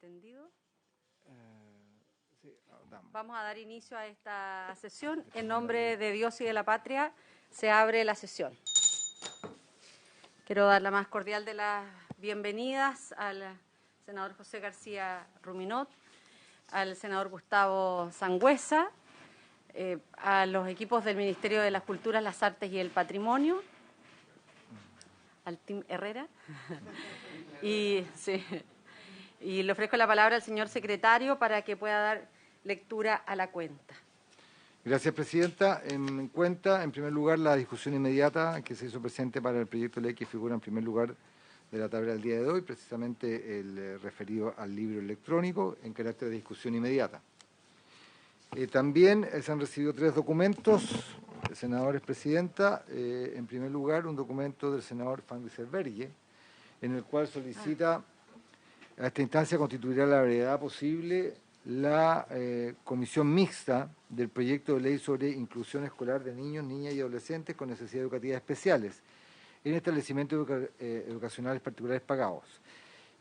entendido. Vamos a dar inicio a esta sesión. En nombre de Dios y de la patria, se abre la sesión. Quiero dar la más cordial de las bienvenidas al senador José García Ruminot, al senador Gustavo Sangüesa, a los equipos del Ministerio de las Culturas, las Artes y el Patrimonio, al Team Herrera, y le ofrezco la palabra al señor secretario para que pueda dar lectura a la cuenta. Gracias, Presidenta. En cuenta, en primer lugar, la discusión inmediata que se hizo presente para el proyecto de ley que figura en primer lugar de la tabla del día de hoy, precisamente el referido al libro electrónico en carácter de discusión inmediata. También se han recibido 3 documentos, senadores, Presidenta. En primer lugar, un documento del senador Van Rysselberghe, en el cual solicita a esta instancia constituirá la brevedad posible la comisión mixta del proyecto de ley sobre inclusión escolar de niños, niñas y adolescentes con necesidades educativas especiales en establecimientos educacionales particulares pagados.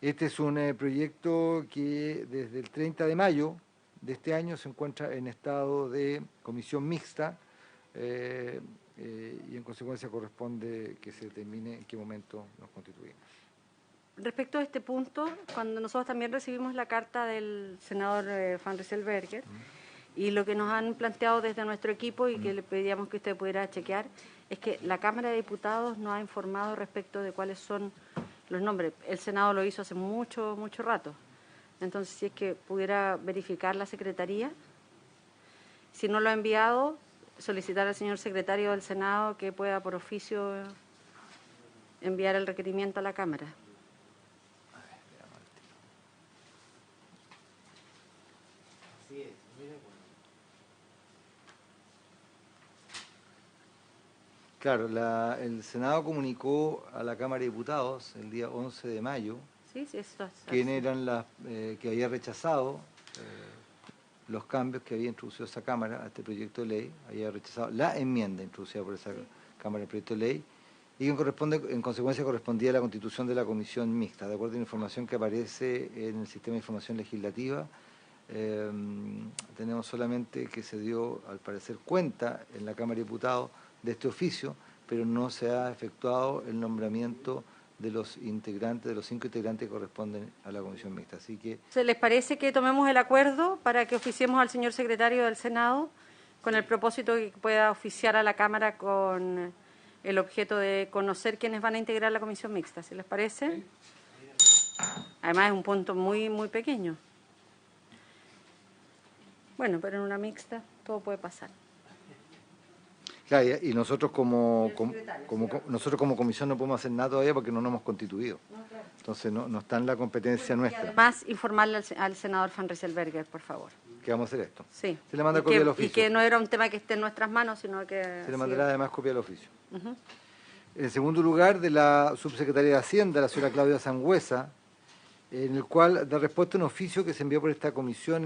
Este es un proyecto que desde el 30 de mayo de este año se encuentra en estado de comisión mixta y en consecuencia corresponde que se determine en qué momento nos constituimos. Respecto a este punto, cuando nosotros también recibimos la carta del senador Van Rysselberghe y lo que nos han planteado desde nuestro equipo y que le pedíamos que usted pudiera chequear, es que la Cámara de Diputados nos ha informado respecto de cuáles son los nombres. El Senado lo hizo hace mucho rato. Entonces, si es que pudiera verificar la Secretaría, si no lo ha enviado, solicitar al señor secretario del Senado que pueda por oficio enviar el requerimiento a la Cámara. Claro, el Senado comunicó a la Cámara de Diputados el día 11 de mayo quién eran las que había rechazado los cambios que había introducido esa Cámara a este proyecto de ley, había rechazado la enmienda introducida por esa Cámara del proyecto de ley y que en consecuencia correspondía a la constitución de la comisión mixta, de acuerdo a la información que aparece en el sistema de información legislativa. Tenemos solamente que se dio, al parecer, cuenta en la Cámara de Diputados de este oficio, pero no se ha efectuado el nombramiento de los integrantes, de los 5 integrantes que corresponden a la comisión mixta. Así que... ¿Les parece que tomemos el acuerdo para que oficiemos al señor secretario del Senado con el propósito de que pueda oficiar a la Cámara con el objeto de conocer quiénes van a integrar la comisión mixta? ¿Si les parece? Además es un punto muy pequeño. Bueno, pero en una mixta todo puede pasar. Claro, y nosotros como comisión no podemos hacer nada todavía porque no nos hemos constituido. Entonces no está en la competencia nuestra. Además, informarle al senador Van Rysselberghe, por favor. ¿Que vamos a hacer esto? Sí. Se le manda copia del oficio. Y que no era un tema que esté en nuestras manos, sino que... Se le mandará además copia del oficio. En segundo lugar, de la subsecretaria de Hacienda, la señora Claudia Sangüesa, en el cual da respuesta a un oficio que se envió por esta comisión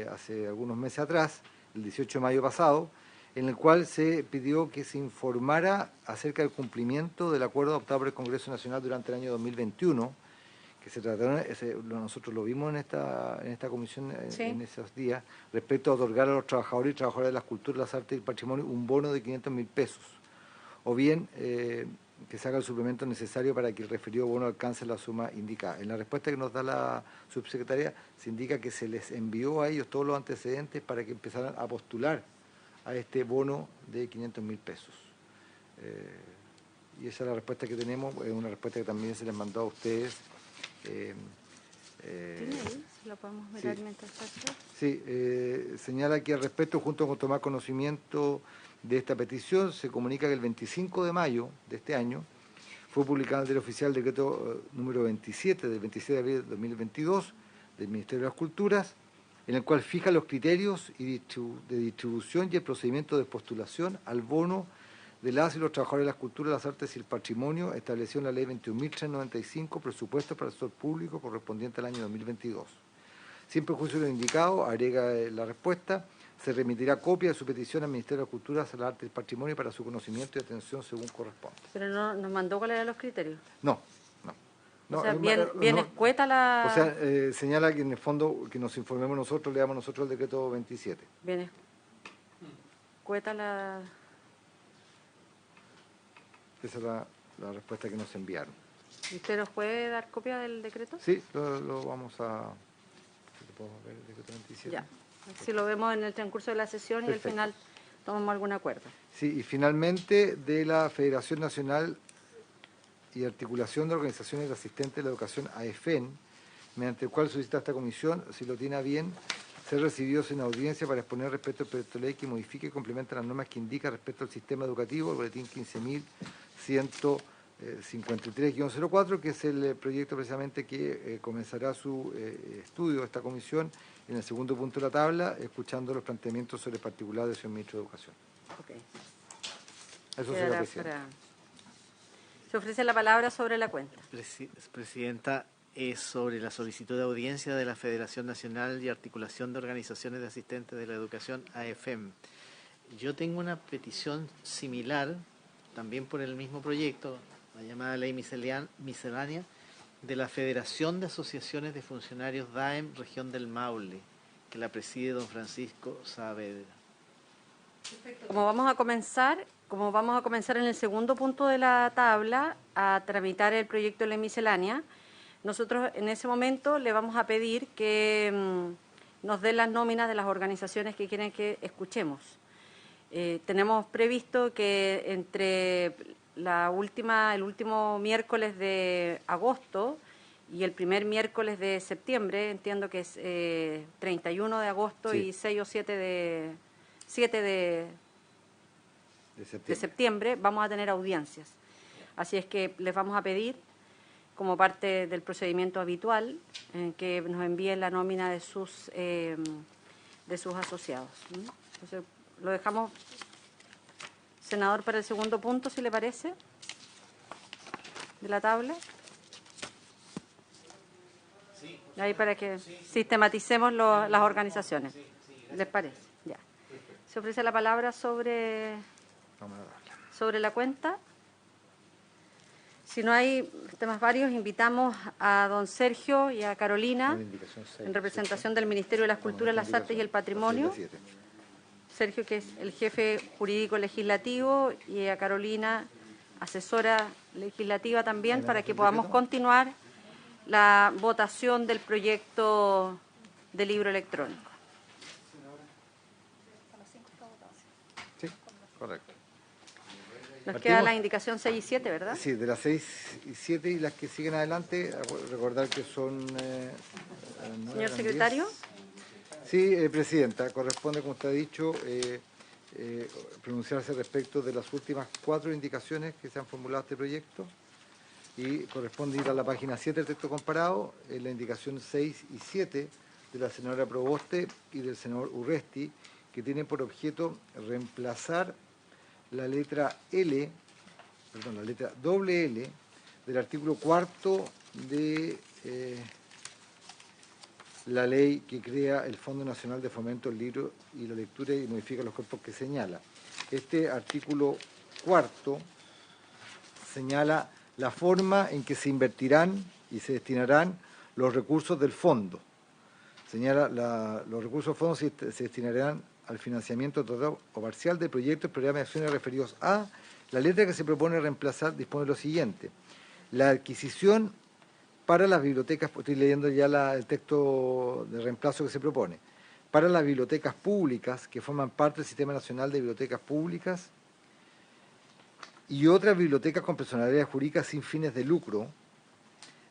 hace algunos meses atrás, el 18 de mayo pasado, en el cual se pidió que se informara acerca del cumplimiento del acuerdo adoptado por el Congreso Nacional durante el año 2021, que se trataron, nosotros lo vimos en esta comisión en esos días, respecto a otorgar a los trabajadores y trabajadoras de las culturas, las artes y el patrimonio un bono de 500.000 pesos, o bien que se haga el suplemento necesario para que el referido bono alcance la suma indicada. En la respuesta que nos da la subsecretaria se indica que se les envió a ellos todos los antecedentes para que empezaran a postular a este bono de 500.000 pesos. Y esa es la respuesta que tenemos, es una respuesta que también se les mandó a ustedes. ¿Tiene ahí? ¿Lo podemos mirar mientras tanto? Sí, señala que al respecto, junto con tomar conocimiento de esta petición, se comunica que el 25 de mayo de este año fue publicado en el Diario Oficial el decreto número 27 del 26 de abril de 2022 del Ministerio de las Culturas, en el cual fija los criterios de distribución y el procedimiento de postulación al bono de las y los trabajadores de las culturas, las artes y el patrimonio establecido en la Ley 21.395, presupuesto para el sector público correspondiente al año 2022. Sin perjuicio de lo indicado, agrega la respuesta, se remitirá copia de su petición al Ministerio de las Culturas, las Artes y el Patrimonio para su conocimiento y atención según corresponde. ¿Pero no nos mandó cuáles eran los criterios? No. O sea, bien escueta la... O sea, señala que en el fondo que nos informemos nosotros, leamos nosotros el decreto 27. Bien escueta la... Esa es la respuesta que nos enviaron. ¿Y usted nos puede dar copia del decreto? Sí, lo vamos a... ¿Podemos ver el decreto 27? Ya, si lo vemos en el transcurso de la sesión. Perfecto. Y al final tomamos algún acuerdo. Sí, y finalmente de la Federación Nacional y Articulación de Organizaciones de Asistentes de la Educación, AEFEN, mediante el cual solicita esta comisión, si lo tiene a bien, ser recibidos en audiencia para exponer respecto al proyecto de ley que modifique y complementa las normas que indica respecto al sistema educativo, el boletín 15.153-04, que es el proyecto precisamente que comenzará su estudio de esta comisión en el segundo punto de la tabla, escuchando los planteamientos sobre el particular del señor Ministro de Educación. Okay. Eso señora Presidenta. Se ofrece la palabra sobre la cuenta. Presidenta, es sobre la solicitud de audiencia de la Federación Nacional y Articulación de Organizaciones de Asistentes de la Educación, AEFEM. Yo tengo una petición similar, también por el mismo proyecto, la llamada Ley Miscelánea, de la Federación de Asociaciones de Funcionarios DAEM, Región del Maule, que la preside don Francisco Saavedra. Como vamos a comenzar en el segundo punto de la tabla a tramitar el proyecto de ley miscelánea, nosotros en ese momento le vamos a pedir que nos den las nóminas de las organizaciones que quieren que escuchemos. Tenemos previsto que entre el último miércoles de agosto y el primer miércoles de septiembre, entiendo que es 31 de agosto, sí, y 6 o 7 de septiembre, vamos a tener audiencias. Así es que les vamos a pedir, como parte del procedimiento habitual, que nos envíen la nómina de sus asociados. Entonces, lo dejamos, senador, para el segundo punto, si le parece, de la tabla. Sí. Ahí para que sistematicemos las organizaciones. ¿Les parece? Ya. Se ofrece la palabra sobre la cuenta. Si no hay temas varios, invitamos a don Sergio y a Carolina, en representación del Ministerio de las Culturas, las Artes y el Patrimonio. Sergio, que es el jefe jurídico legislativo, y a Carolina, asesora legislativa también, para que podamos continuar la votación del proyecto de libro electrónico. Sí, correcto. Nos queda la indicación 6 y 7, ¿verdad? Sí, de las 6 y 7 y las que siguen adelante, recordar que son... Señor secretario. 10. Sí, Presidenta, corresponde, como usted ha dicho, pronunciarse respecto de las últimas 4 indicaciones que se han formulado a este proyecto, y corresponde ir a la página 7 del texto comparado, en la indicación 6 y 7 de la senadora Proboste y del senador Urresti, que tienen por objeto reemplazar la letra L, perdón, la letra doble L del artículo 4 de la ley que crea el Fondo Nacional de Fomento del Libro y la Lectura y modifica los cuerpos que señala. Este artículo 4 señala la forma en que se invertirán y se destinarán los recursos del fondo. Señala los recursos del fondo se destinarán al financiamiento total o parcial de proyectos y programas de acciones referidos a... La letra que se propone reemplazar dispone lo siguiente: la adquisición para las bibliotecas, estoy leyendo ya el texto de reemplazo que se propone, para las bibliotecas públicas que forman parte del Sistema Nacional de Bibliotecas Públicas y otras bibliotecas con personalidad jurídica sin fines de lucro,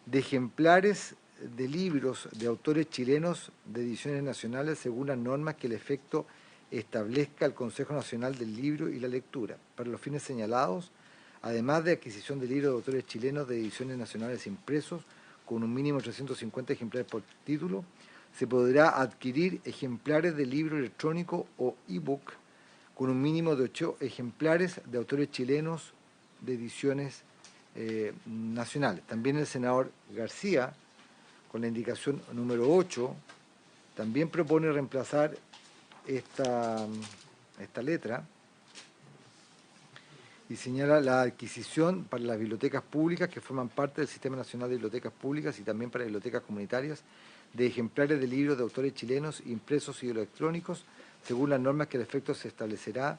de ejemplares de libros de autores chilenos de ediciones nacionales según las normas que el efecto establezca el Consejo Nacional del Libro y la Lectura, para los fines señalados, además de adquisición de libros de autores chilenos de ediciones nacionales impresos con un mínimo de 350 ejemplares por título, se podrá adquirir ejemplares de libro electrónico o ebook con un mínimo de 8 ejemplares de autores chilenos de ediciones nacionales. También el senador García, con la indicación número 8, también propone reemplazar esta letra y señala la adquisición para las bibliotecas públicas que forman parte del Sistema Nacional de Bibliotecas Públicas y también para bibliotecas comunitarias de ejemplares de libros de autores chilenos impresos y electrónicos según las normas que al efecto se establecerá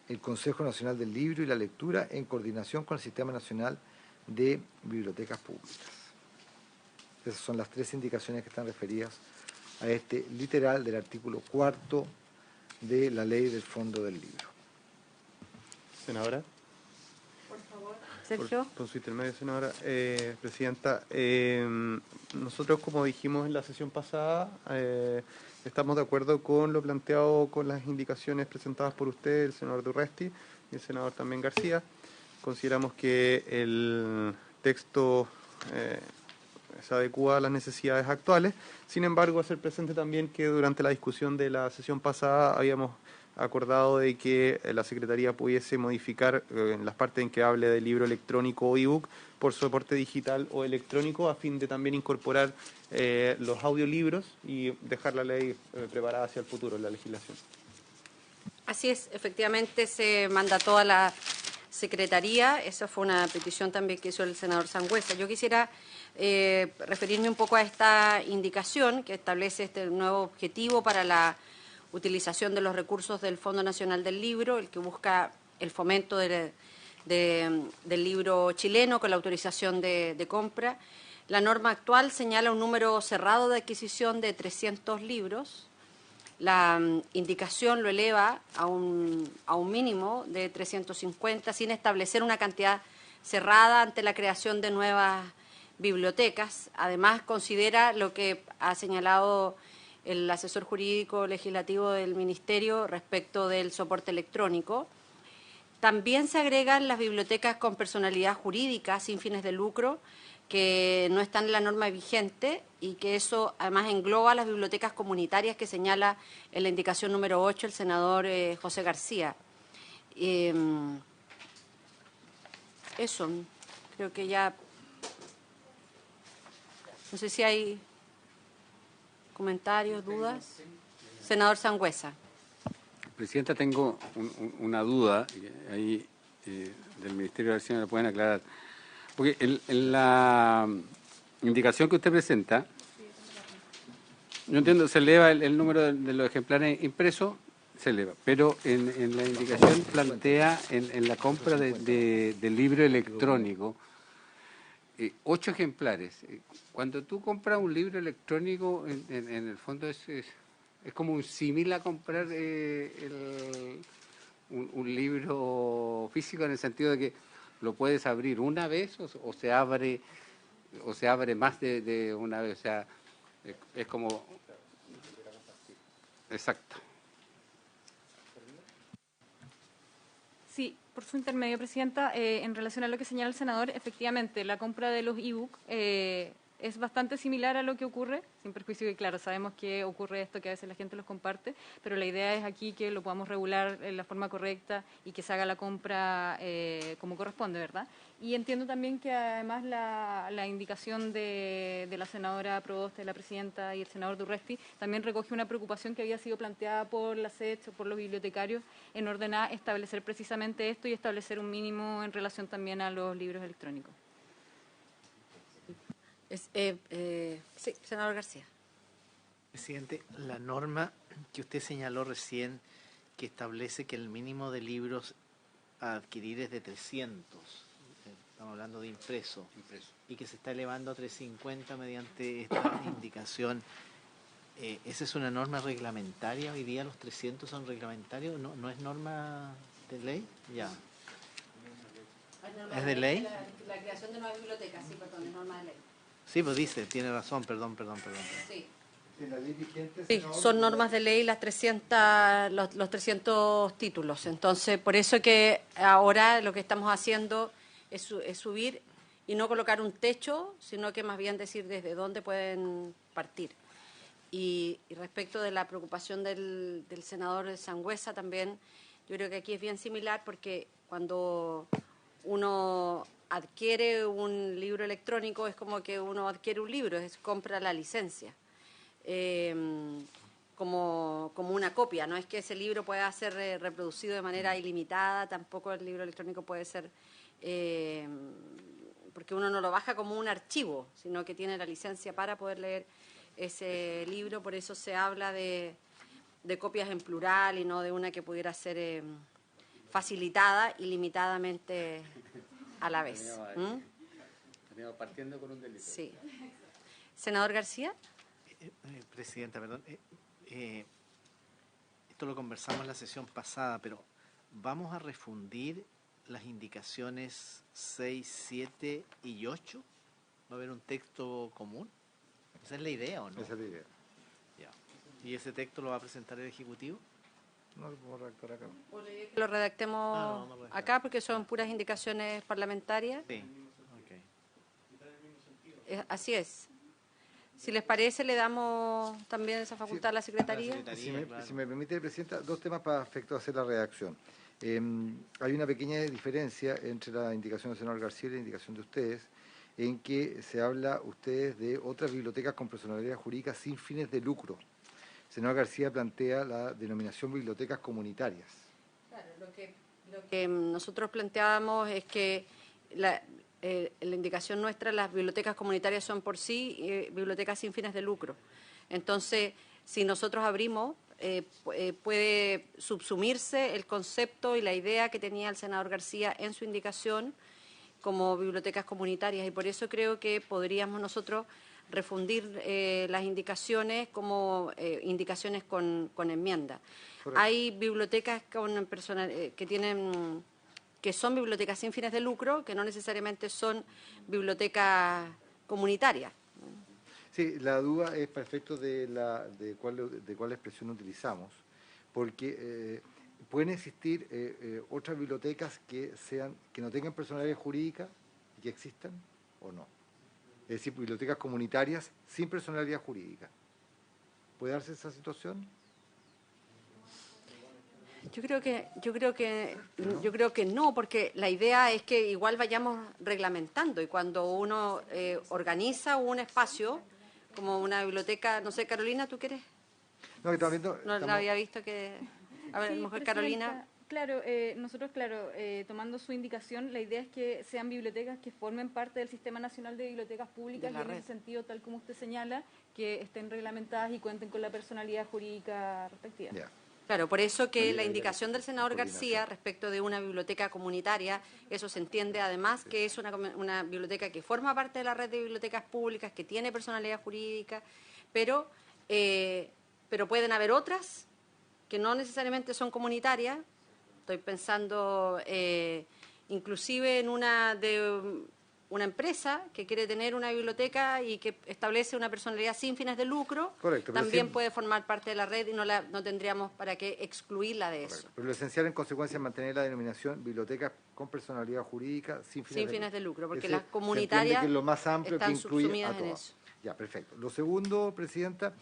el Consejo Nacional del Libro y la Lectura en coordinación con el Sistema Nacional de Bibliotecas Públicas. Esas son las 3 indicaciones que están referidas a este literal del artículo 4 de la Ley del Fondo del Libro. Senadora. Sergio. Por su intermedio, senadora. Presidenta, nosotros, como dijimos en la sesión pasada, estamos de acuerdo con lo planteado con las indicaciones presentadas por usted, el senador Durresti y el senador también García. Consideramos que el texto se adecua a las necesidades actuales. Sin embargo, hacer presente también que durante la discusión de la sesión pasada habíamos acordado de que la Secretaría pudiese modificar en las partes en que hable de libro electrónico o ebook por soporte digital o electrónico a fin de también incorporar los audiolibros y dejar la ley preparada hacia el futuro en la legislación. Así es, efectivamente se mandató a la Secretaría, esa fue una petición también que hizo el senador Sangüesa. Yo quisiera referirme un poco a esta indicación que establece este nuevo objetivo para la utilización de los recursos del Fondo Nacional del Libro, el que busca el fomento del libro chileno con la autorización de compra. La norma actual señala un número cerrado de adquisición de 300 libros. La indicación lo eleva a un mínimo de 350 sin establecer una cantidad cerrada ante la creación de nuevas bibliotecas. Además, considera lo que ha señalado el asesor jurídico legislativo del Ministerio respecto del soporte electrónico. También se agregan las bibliotecas con personalidad jurídica sin fines de lucro, que no están en la norma vigente y que eso además engloba las bibliotecas comunitarias que señala en la indicación número 8 el senador José García. Eso, creo que ya... No sé si hay comentarios, dudas. Senador Sangüesa. Presidenta, tengo una duda ahí del Ministerio de Hacienda, la pueden aclarar. Porque en la indicación que usted presenta, yo entiendo, se eleva el número de los ejemplares impresos, se eleva, pero en la indicación plantea en la compra del libro electrónico 8 ejemplares. Cuando tú compras un libro electrónico, en el fondo es como un símil a comprar un libro físico, en el sentido de que lo puedes abrir una vez o se abre más de una vez. O sea, es como... Exacto. Sí, por su intermedio, Presidenta, en relación a lo que señala el senador, efectivamente, la compra de los e-book es bastante similar a lo que ocurre, sin perjuicio que, claro, sabemos que ocurre esto, que a veces la gente los comparte, pero la idea es aquí que lo podamos regular en la forma correcta y que se haga la compra como corresponde, ¿verdad? Y entiendo también que además la indicación de la senadora Proboste, de la Presidenta y el senador Durresti también recoge una preocupación que había sido planteada por la SECH o por los bibliotecarios en orden a establecer precisamente esto y establecer un mínimo en relación también a los libros electrónicos. Sí, senador García. Presidente, la norma que usted señaló recién, que establece que el mínimo de libros a adquirir es de 300, estamos hablando de impreso, y que se está elevando a 350 mediante esta indicación, ¿esa es una norma reglamentaria? ¿Hoy día los 300 son reglamentarios? ¿No es norma de ley? Ya. ¿Es de ley? La creación de nuevas bibliotecas, sí, perdón, es norma de ley. Sí, pues dice, tiene razón, perdón. Sí. En la ley vigente, Sí, son normas de ley los 300 títulos. Entonces, por eso que ahora lo que estamos haciendo es subir y no colocar un techo, sino que más bien decir desde dónde pueden partir. Y respecto de la preocupación del senador Sangüesa también, yo creo que aquí es bien similar porque cuando uno adquiere un libro electrónico es como que uno adquiere un libro, compra la licencia. como una copia. No es que ese libro pueda ser reproducido de manera ilimitada, tampoco el libro electrónico puede ser, porque uno no lo baja como un archivo, sino que tiene la licencia para poder leer ese libro. Por eso se habla de copias en plural y no de una que pudiera ser facilitada ilimitadamente a la vez. Estaríamos partiendo con un delito. Sí. Senador García. Presidenta, perdón. Esto lo conversamos en la sesión pasada, pero ¿vamos a refundir las indicaciones 6, 7 y 8? ¿Va a haber un texto común? ¿Esa es la idea o no? Esa es la idea. Ya. ¿Y ese texto lo va a presentar el Ejecutivo? No lo puedo redactar acá. Lo redactemos vamos a redactar acá porque son puras indicaciones parlamentarias. Sí. Así es. Si les parece, le damos también esa facultad a la Secretaría. Si me permite, Presidenta, dos temas para efecto de hacer la redacción. Hay una pequeña diferencia entre la indicación del senador García y la indicación de ustedes, en que se habla ustedes de otras bibliotecas con personalidad jurídica sin fines de lucro. El senador García plantea la denominación bibliotecas comunitarias. Claro, lo que nosotros planteábamos es que la indicación nuestra, las bibliotecas comunitarias son por sí bibliotecas sin fines de lucro. Entonces, si nosotros abrimos, puede subsumirse el concepto y la idea que tenía el senador García en su indicación como bibliotecas comunitarias, y por eso creo que podríamos nosotros refundir las indicaciones como indicaciones con enmienda. Correcto. Hay bibliotecas con que son bibliotecas sin fines de lucro, que no necesariamente son bibliotecas comunitarias. Sí, la duda es para efectos de cuál expresión utilizamos, porque pueden existir otras bibliotecas que no tengan personalidad jurídica y que existan o no. Es decir, bibliotecas comunitarias sin personalidad jurídica. ¿Puede darse esa situación? Yo creo que no, porque la idea es que igual vayamos reglamentando, y cuando uno organiza un espacio como una biblioteca, no sé, Carolina, ¿tú quieres? No, que también No la había visto que... A ver, a lo mejor Carolina... Claro, nosotros, tomando su indicación, la idea es que sean bibliotecas que formen parte del Sistema Nacional de Bibliotecas Públicas y en ese sentido, tal como usted señala, que estén reglamentadas y cuenten con la personalidad jurídica respectiva. Ya. Claro, por eso que la indicación del senador García respecto de una biblioteca comunitaria, eso se entiende además que es una biblioteca que forma parte de la red de bibliotecas públicas, que tiene personalidad jurídica, pero pueden haber otras que no necesariamente son comunitarias. Estoy pensando inclusive en una empresa que quiere tener una biblioteca y que establece una personalidad sin fines de lucro. Correcto, también puede formar parte de la red y no tendríamos para qué excluirla de eso. Pero lo esencial en consecuencia es mantener la denominación bibliotecas con personalidad jurídica sin fines de lucro, porque ese las comunitarias que es lo más amplio que están incluye subsumidas a en todas. eso. Ya, perfecto. Lo segundo, Presidenta,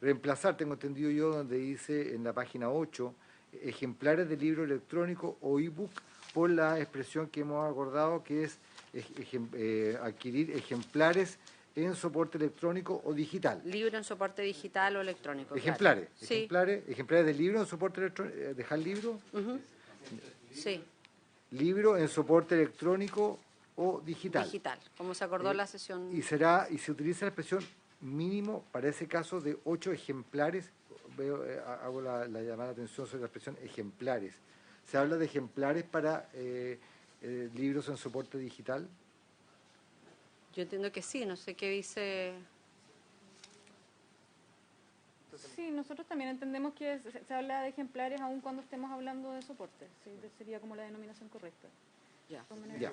reemplazar, tengo entendido yo, donde dice en la página 8, ejemplares de libro electrónico o ebook, por la expresión que hemos acordado, que es adquirir ejemplares en soporte electrónico o digital. Libro en soporte digital o electrónico. Ejemplares, claro. Sí. ejemplares de libro en soporte electrónico, dejar libro. Sí. Libro en soporte electrónico o digital. Digital, como se acordó en la sesión. Y se utiliza la expresión mínimo para ese caso de 8 ejemplares. Hago la llamada de atención sobre la expresión ejemplares. Se habla de ejemplares para libros en soporte digital. Yo entiendo que sí, no sé qué dice. Sí, nosotros también entendemos que se habla de ejemplares aun cuando estemos hablando de soporte. Sí, sería como la denominación correcta. Ya. Ya.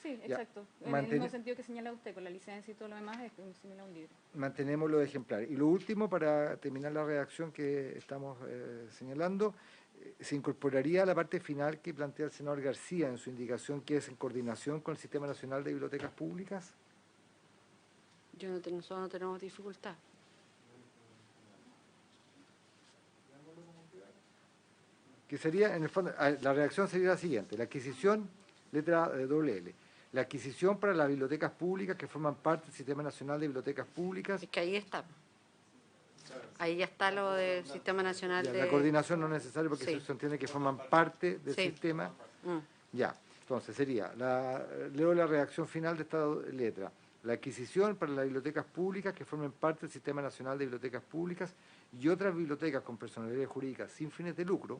Sí, Ya. exacto. En el mismo sentido que señala usted, con la licencia y todo lo demás, es similar a un libro. Mantenemos los ejemplares. Y lo último, para terminar la redacción que estamos señalando, se incorporaría a la parte final que plantea el senador García en su indicación, que es en coordinación con el Sistema Nacional de Bibliotecas Públicas. Nosotros no tenemos dificultad. Que sería, en el fondo, la redacción sería la siguiente: la adquisición, letra doble L, la adquisición para las bibliotecas públicas que forman parte del Sistema Nacional de Bibliotecas Públicas. Es que ahí está. Ahí ya está lo del Sistema Nacional Ya, de... la coordinación no es necesaria porque Sí. se entiende que forman parte del Sí. sistema. Mm. Ya, entonces sería, leo la redacción final de esta letra. La adquisición para las bibliotecas públicas que formen parte del Sistema Nacional de Bibliotecas Públicas y otras bibliotecas con personalidad jurídica sin fines de lucro,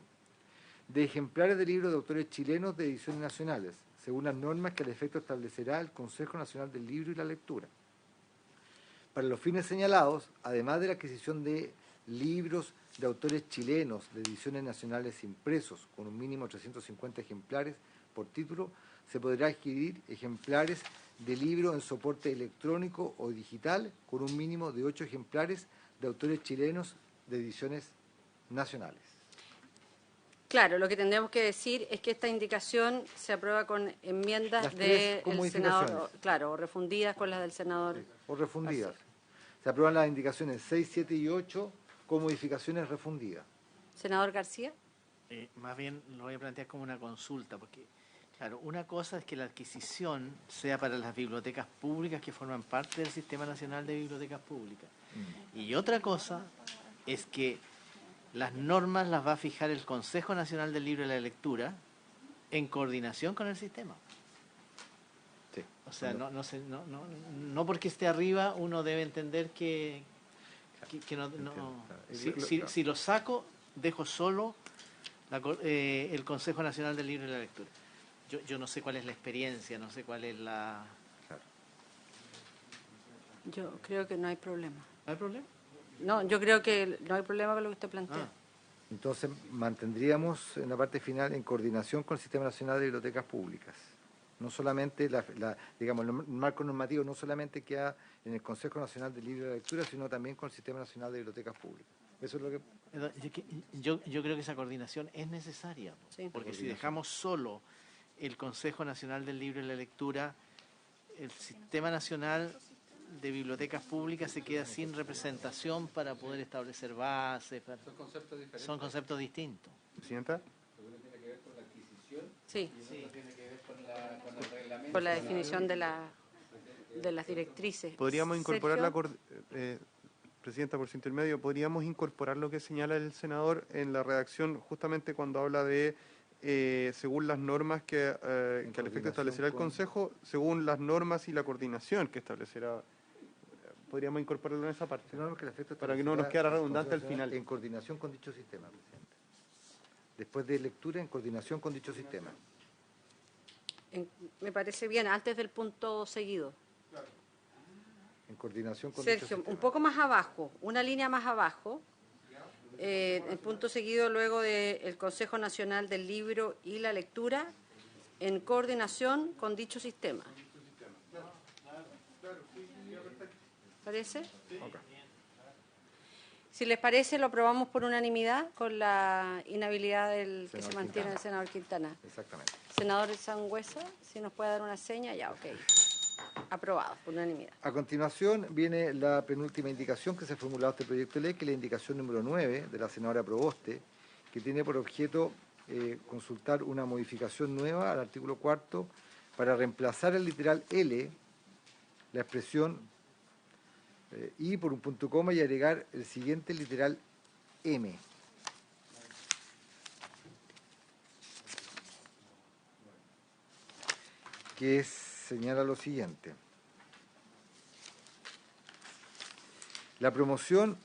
de ejemplares de libros de autores chilenos de ediciones nacionales, según las normas que al efecto establecerá el Consejo Nacional del Libro y la Lectura. Para los fines señalados, además de la adquisición de libros de autores chilenos de ediciones nacionales impresos con un mínimo de 350 ejemplares por título, se podrá adquirir ejemplares de libros en soporte electrónico o digital con un mínimo de 8 ejemplares de autores chilenos de ediciones nacionales. Claro, lo que tendríamos que decir es que esta indicación se aprueba con enmiendas Las tres con del senador, modificaciones. claro, o refundidas con las del senador. O refundidas. García. Se aprueban las indicaciones 6, 7 y 8 con modificaciones refundidas. Senador García. Más bien lo voy a plantear como una consulta, porque, claro, una cosa es que la adquisición sea para las bibliotecas públicas que forman parte del Sistema Nacional de Bibliotecas Públicas. Y otra cosa es que las normas las va a fijar el Consejo Nacional del Libro y la Lectura en coordinación con el sistema. Sí. O sea, no porque esté arriba uno debe entender que si lo saco, dejo solo el Consejo Nacional del Libro y la Lectura. Yo no sé cuál es la experiencia, no sé cuál es la... Yo creo que no hay problema. ¿No hay problema? No, yo creo que no hay problema con lo que usted plantea. Entonces, mantendríamos en la parte final en coordinación con el Sistema Nacional de Bibliotecas Públicas. No solamente, digamos, el marco normativo no solamente queda en el Consejo Nacional del Libro y la Lectura, sino también con el Sistema Nacional de Bibliotecas Públicas. Eso es lo que... Yo creo que esa coordinación es necesaria, Sí. porque si dejamos solo el Consejo Nacional del Libro y la Lectura, el Sistema Nacional de Bibliotecas Públicas se queda sin representación para poder establecer bases. Son conceptos distintos. Presidenta. Sí. Con la definición de las directrices. Podríamos incorporar Sergio. Presidenta, por su intermedio, podríamos incorporar lo que señala el senador en la redacción justamente cuando habla de según las normas que al efecto establecerá el Consejo, según las normas y la coordinación que establecerá. Podríamos incorporarlo en esa parte. Para que no nos quede redundante al final. En coordinación con dicho sistema, presidente. Después de lectura, en coordinación con dicho sistema. Me parece bien, antes del punto seguido. En coordinación con dicho Sergio, sistema. un poco más abajo, una línea más abajo, el punto seguido luego del Consejo Nacional del Libro y la Lectura, en coordinación con dicho sistema. ¿Parece? Ok. Si les parece, lo aprobamos por unanimidad con la inhabilidad del que Senador se mantiene Quintana. el senador Quintana. Exactamente. Senador Sangüesa, si nos puede dar una seña, ya, ok. Aprobado por unanimidad. A continuación viene la penúltima indicación que se ha formulado este proyecto de ley, que es la indicación número 9 de la senadora Proboste, que tiene por objeto consultar una modificación nueva al artículo 4 para reemplazar el literal L, la expresión I por un punto coma y agregar el siguiente literal M. Que señala lo siguiente. La promoción,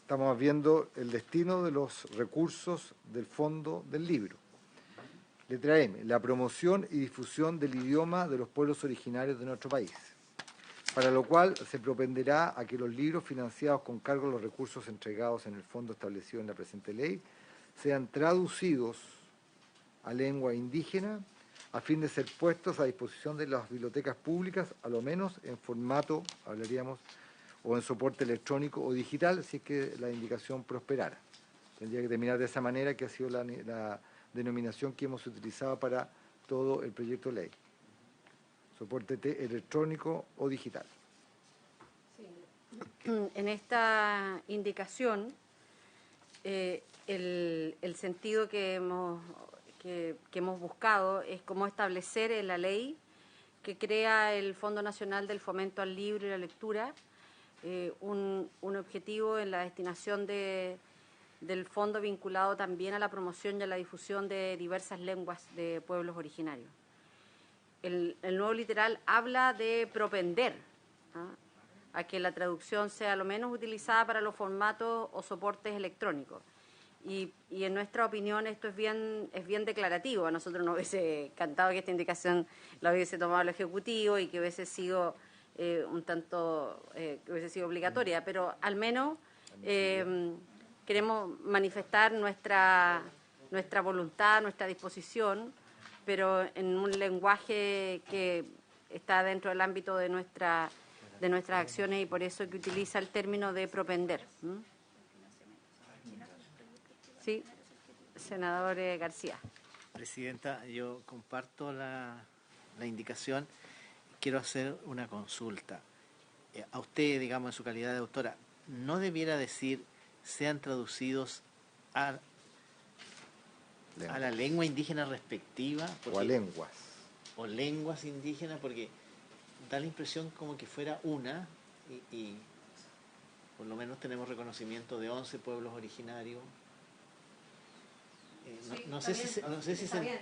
estamos viendo el destino de los recursos del fondo del libro. Letra M, la promoción y difusión del idioma de los pueblos originarios de nuestro país, para lo cual se propenderá a que los libros financiados con cargo a los recursos entregados en el fondo establecido en la presente ley sean traducidos a lengua indígena a fin de ser puestos a disposición de las bibliotecas públicas, a lo menos en formato, hablaríamos, o en soporte electrónico o digital, si es que la indicación prosperara. Tendría que terminar de esa manera, que ha sido la denominación que hemos utilizado para todo el proyecto de ley. Soporte electrónico o digital. En esta indicación, el sentido que hemos buscado es cómo establecer en la ley que crea el Fondo Nacional del Fomento al Libro y la Lectura un objetivo en la destinación del fondo vinculado también a la promoción y a la difusión de diversas lenguas de pueblos originarios. El nuevo literal habla de propender, ¿ah?, a que la traducción sea lo menos utilizada para los formatos o soportes electrónicos. Y en nuestra opinión esto es bien declarativo. A nosotros nos hubiese encantado que esta indicación la hubiese tomado el Ejecutivo y que hubiese sido que hubiese sido obligatoria, pero al menos queremos manifestar nuestra voluntad, nuestra disposición, pero en un lenguaje que está dentro del ámbito de nuestras acciones, y por eso que utiliza el término de propender. Sí, senador García. Presidenta, yo comparto la indicación. Quiero hacer una consulta. A usted, digamos, en su calidad de autora, ¿no debiera decir sean traducidos a la lengua indígena respectiva? O a lenguas. O lenguas indígenas, porque da la impresión como que fuera una, y por lo menos tenemos reconocimiento de 11 pueblos originarios. No sé si está bien.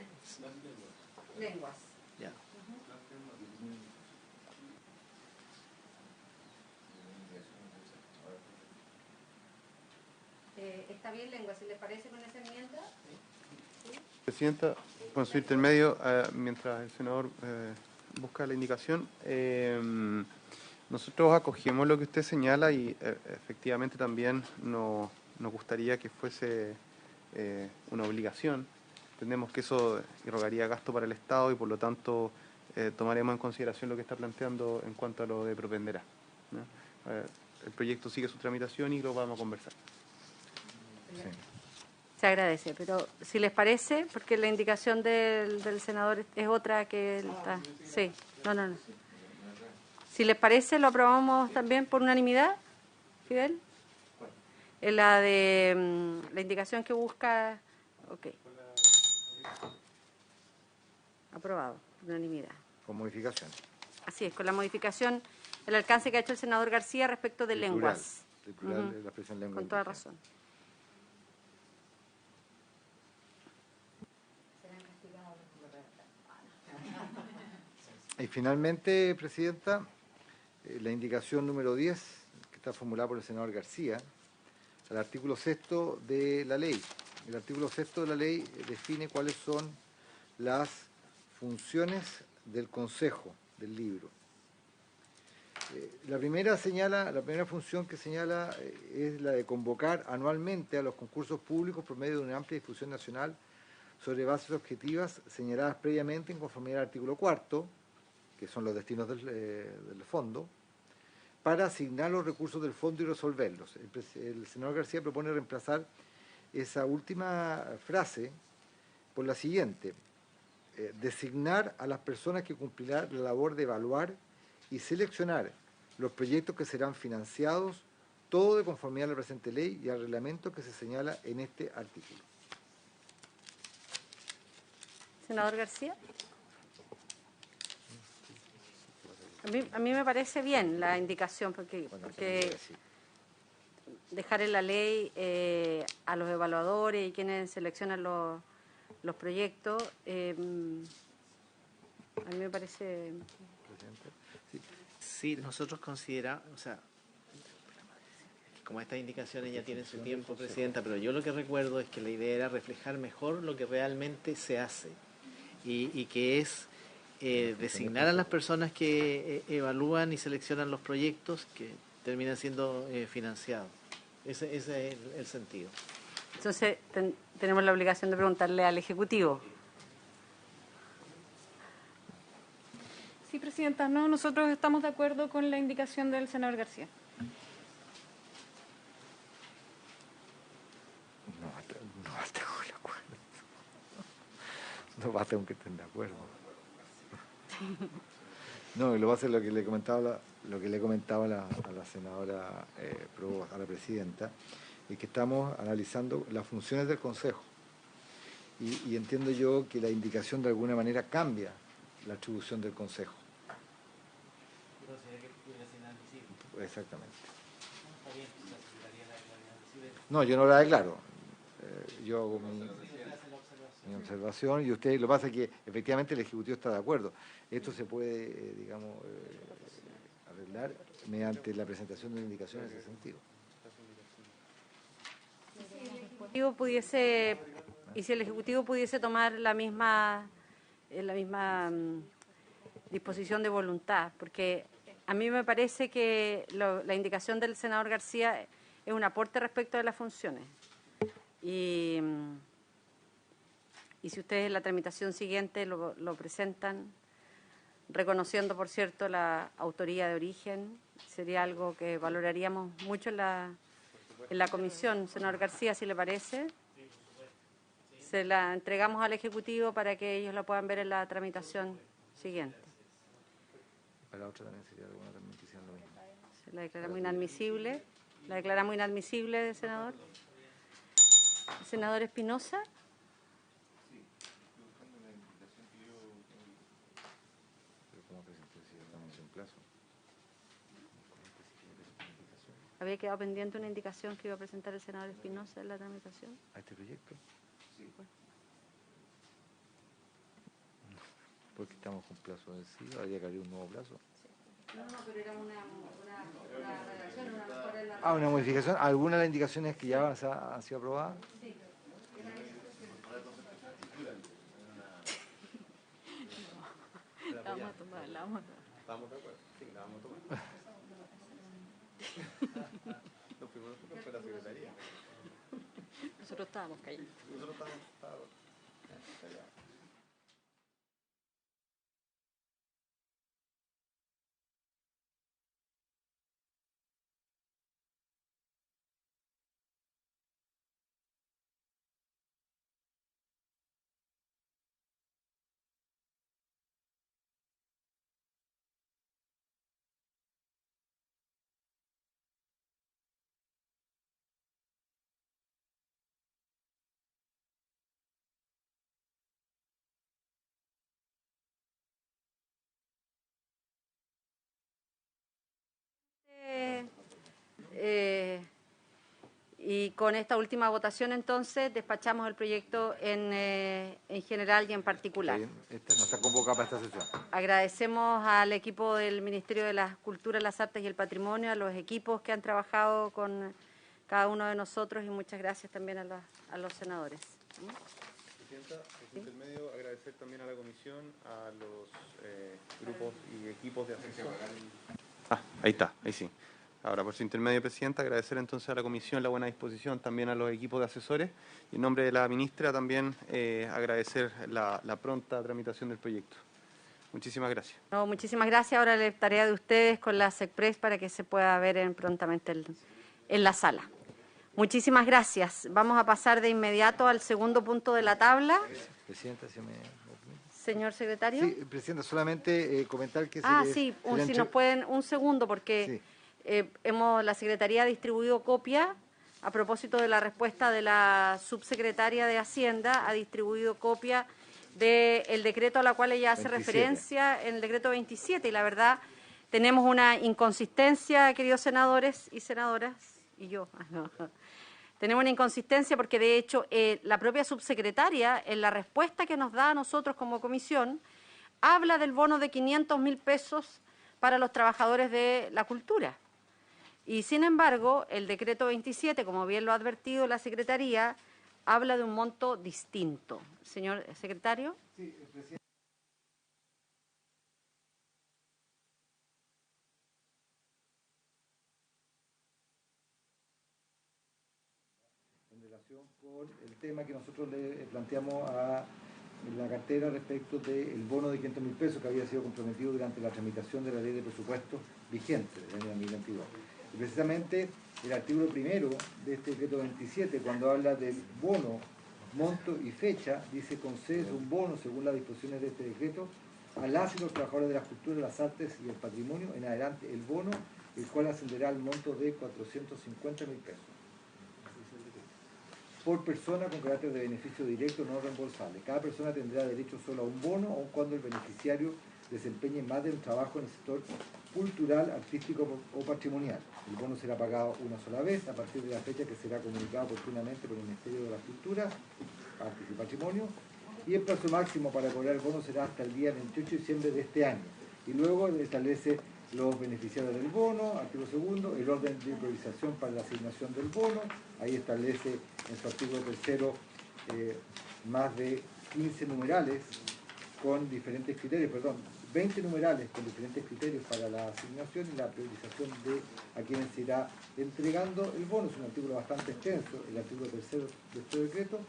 Lenguas. Ya. Está bien, lengua, si les parece con esa enmienda. Presidenta, con su intermedio, mientras el senador busca la indicación, nosotros acogemos lo que usted señala y efectivamente también nos gustaría que fuese una obligación. Entendemos que eso irrogaría gasto para el Estado y por lo tanto tomaremos en consideración lo que está planteando en cuanto a lo de propenderá, ¿no? El proyecto sigue su tramitación y lo vamos a conversar. Sí. Se agradece, pero si les parece, porque la indicación del senador es otra que está. Sí, no. Si les parece, lo aprobamos también por unanimidad, Fidel. La de la indicación que busca. Ok. Aprobado, por unanimidad. Con modificación. Así es, con la modificación, el alcance que ha hecho el senador García respecto de lenguas. El plural de la expresión lengua Con toda indígena. razón. Y finalmente, Presidenta, la indicación número 10, que está formulada por el senador García, al artículo 6º de la ley. El artículo 6º de la ley define cuáles son las funciones del Consejo del libro. La primera función que señala es la de convocar anualmente a los concursos públicos por medio de una amplia difusión nacional sobre bases objetivas señaladas previamente en conformidad al artículo 4º, que son los destinos del fondo, para asignar los recursos del fondo y resolverlos. El senador García propone reemplazar esa última frase por la siguiente: designar a las personas que cumplirán la labor de evaluar y seleccionar los proyectos que serán financiados, todo de conformidad a la presente ley y al reglamento que se señala en este artículo. Senador García. A mí me parece bien la indicación, porque dejar en la ley a los evaluadores y quienes seleccionan los proyectos, a mí me parece... Sí, nosotros consideramos, o sea, como estas indicaciones ya tienen su tiempo, Presidenta, pero yo lo que recuerdo es que la idea era reflejar mejor lo que realmente se hace y que es designar a las personas que evalúan y seleccionan los proyectos que terminan siendo financiados. Ese es el sentido. Entonces, tenemos la obligación de preguntarle al Ejecutivo. Sí, Presidenta, no, nosotros estamos de acuerdo con la indicación del senador García. No basta con el acuerdo. No basta con que estén de acuerdo. No, lo va a hacer lo que le comentaba a la senadora a la presidenta, es que estamos analizando las funciones del Consejo. Y entiendo yo que la indicación de alguna manera cambia la atribución del Consejo. Exactamente. No, yo no la declaro. Yo hago mi observación y usted, lo que pasa es que efectivamente el Ejecutivo está de acuerdo. Esto se puede, digamos, arreglar mediante la presentación de indicaciones en ese sentido. Si el Ejecutivo pudiese tomar la misma disposición de voluntad, porque a mí me parece que la indicación del senador García es un aporte respecto de las funciones. Y si ustedes en la tramitación siguiente lo presentan, reconociendo, por cierto, la autoría de origen, sería algo que valoraríamos mucho en la comisión. Senador García, si le parece, se la entregamos al Ejecutivo para que ellos la puedan ver en la tramitación siguiente. Para la otra también sería alguna también que hicieran lo mismo. Se la declaramos inadmisible. La declaramos inadmisible, senador. Senador Espinosa. Pero ¿cómo presenté si estamos en plazo? Había quedado pendiente una indicación que iba a presentar el senador Espinosa en la tramitación. ¿A este proyecto? Sí. Porque estamos con plazo vencido, habría que abrir un nuevo plazo. No, pero era una redacción, una mejora en la... Ah, una modificación. ¿Alguna de las indicaciones que ya han sido aprobadas? Sí. La vamos a tomar. ¿Estamos de acuerdo? Sí, la vamos a tomar. Nos fuimos nosotros, fue la secretaría. Nosotros estábamos callados. Nosotros estábamos callados. Y con esta última votación, entonces, despachamos el proyecto en general y en particular. No está convocada para esta sesión. Agradecemos al equipo del Ministerio de las Culturas, las Artes y el Patrimonio, a los equipos que han trabajado con cada uno de nosotros y muchas gracias también a los senadores. Presidenta, por intermedio, agradecer también a la comisión, a los grupos y equipos de asesores. Ahí está, ahí sí. Ahora, por su intermedio, Presidenta, agradecer entonces a la comisión la buena disposición, también a los equipos de asesores y en nombre de la ministra también agradecer la pronta tramitación del proyecto. Muchísimas gracias. No, muchísimas gracias. Ahora la tarea de ustedes con la SECPRES para que se pueda ver prontamente en la sala. Muchísimas gracias. Vamos a pasar de inmediato al segundo punto de la tabla. Presidenta, si me... Señor secretario. Sí, Presidenta, solamente comentar que... Si nos pueden un segundo, porque la Secretaría ha distribuido copia, a propósito de la respuesta de la subsecretaria de Hacienda, ha distribuido copia del decreto a la cual ella hace 27. referencia en el decreto 27, y la verdad tenemos una inconsistencia, queridos senadores y senadoras, y yo, tenemos una inconsistencia porque de hecho la propia subsecretaria en la respuesta que nos da a nosotros como comisión habla del bono de 500.000 pesos para los trabajadores de la cultura. Y sin embargo, el decreto 27, como bien lo ha advertido la Secretaría, habla de un monto distinto. Señor secretario. Sí, presidente. En relación con el tema que nosotros le planteamos en la cartera respecto del bono de 500.000 pesos que había sido comprometido durante la tramitación de la ley de presupuestos vigente del año 2022. Y precisamente el artículo primero de este decreto 27, cuando habla del bono, monto y fecha, dice: concede un bono según las disposiciones de este decreto a las y los trabajadores de las culturas, las artes y el patrimonio, en adelante el bono, el cual ascenderá al monto de 450.000 pesos. Por persona con carácter de beneficio directo no reembolsable. Cada persona tendrá derecho solo a un bono, aun cuando el beneficiario desempeñe más de un trabajo en el sector cultural, artístico o patrimonial. El bono será pagado una sola vez a partir de la fecha que será comunicada oportunamente por el Ministerio de la Cultura, Artes y Patrimonio, y el plazo máximo para cobrar el bono será hasta el día 28 de diciembre de este año. Y luego establece los beneficiarios del bono, artículo segundo, el orden de priorización para la asignación del bono, ahí establece en su artículo tercero más de 15 numerales con diferentes criterios, 20 numerales con diferentes criterios para la asignación y la priorización de a quienes se irá entregando el bono. Es un artículo bastante extenso, el artículo tercero de este decreto.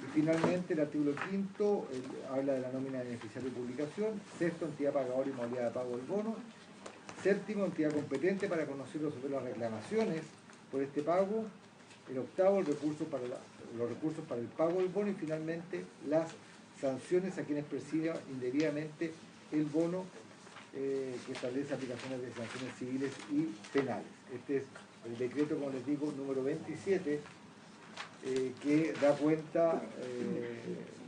Y finalmente el artículo quinto habla de la nómina de beneficiario y publicación. Sexto, entidad pagadora y modalidad de pago del bono. Séptimo, entidad competente para conocer sobre las reclamaciones por este pago. El octavo, los recursos para el pago del bono. Y finalmente, las sanciones a quienes perciban indebidamente el bono, que establece aplicaciones de sanciones civiles y penales. Este es el decreto, como les digo, número 27, que da cuenta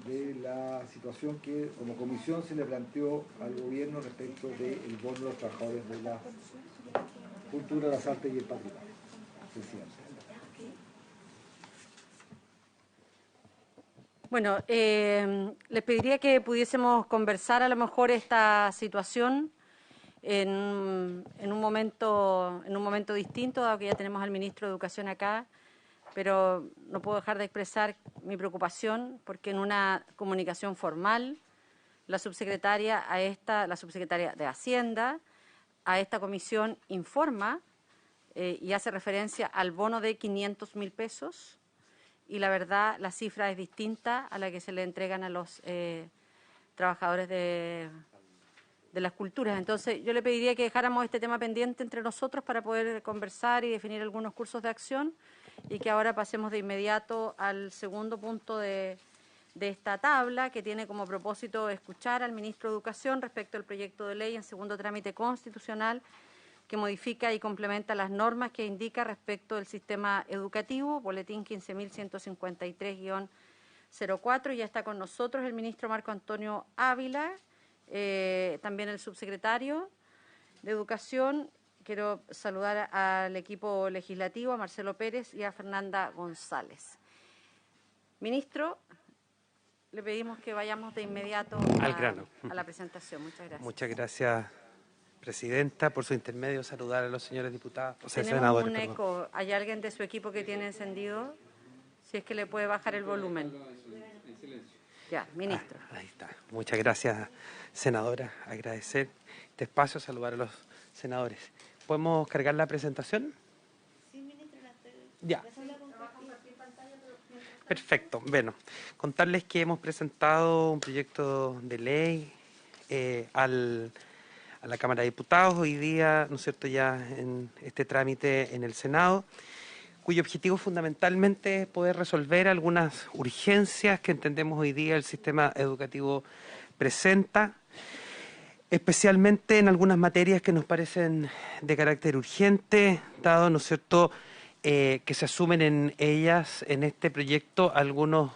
de la situación que como comisión se le planteó al gobierno respecto del bono de los trabajadores de la cultura, las artes y el patrimonio. Presidente. Bueno, les pediría que pudiésemos conversar a lo mejor esta situación en un momento distinto, dado que ya tenemos al ministro de Educación acá, pero no puedo dejar de expresar mi preocupación porque en una comunicación formal la subsecretaria de Hacienda a esta comisión informa y hace referencia al bono de 500.000 pesos. Y la verdad, la cifra es distinta a la que se le entregan a los trabajadores de las culturas. Entonces, yo le pediría que dejáramos este tema pendiente entre nosotros para poder conversar y definir algunos cursos de acción y que ahora pasemos de inmediato al segundo punto de esta tabla, que tiene como propósito escuchar al ministro de Educación respecto al proyecto de ley en segundo trámite constitucional que modifica y complementa las normas que indica respecto del sistema educativo, boletín 15.153-04. Ya está con nosotros el ministro Marco Antonio Ávila, también el subsecretario de Educación. Quiero saludar al equipo legislativo, a Marcelo Pérez y a Fernanda González. Ministro, le pedimos que vayamos de inmediato al grano. A la presentación. Muchas gracias. Muchas gracias, Presidenta. Por su intermedio, saludar a los señores diputados, Tenemos senadores. Un eco. ¿Hay alguien de su equipo que tiene encendido? Si es que le puede bajar el volumen. Ya, ministro. Ahí está. Muchas gracias, senadora. Agradecer este espacio, saludar a los senadores. ¿Podemos cargar la presentación? Sí, ministro. Ya. Perfecto. Bueno, contarles que hemos presentado un proyecto de ley a la Cámara de Diputados hoy día, ¿no es cierto?, ya en este trámite en el Senado, cuyo objetivo fundamentalmente es poder resolver algunas urgencias que entendemos hoy día el sistema educativo presenta, especialmente en algunas materias que nos parecen de carácter urgente, dado, ¿no es cierto?, que se asumen en ellas, en este proyecto, algunos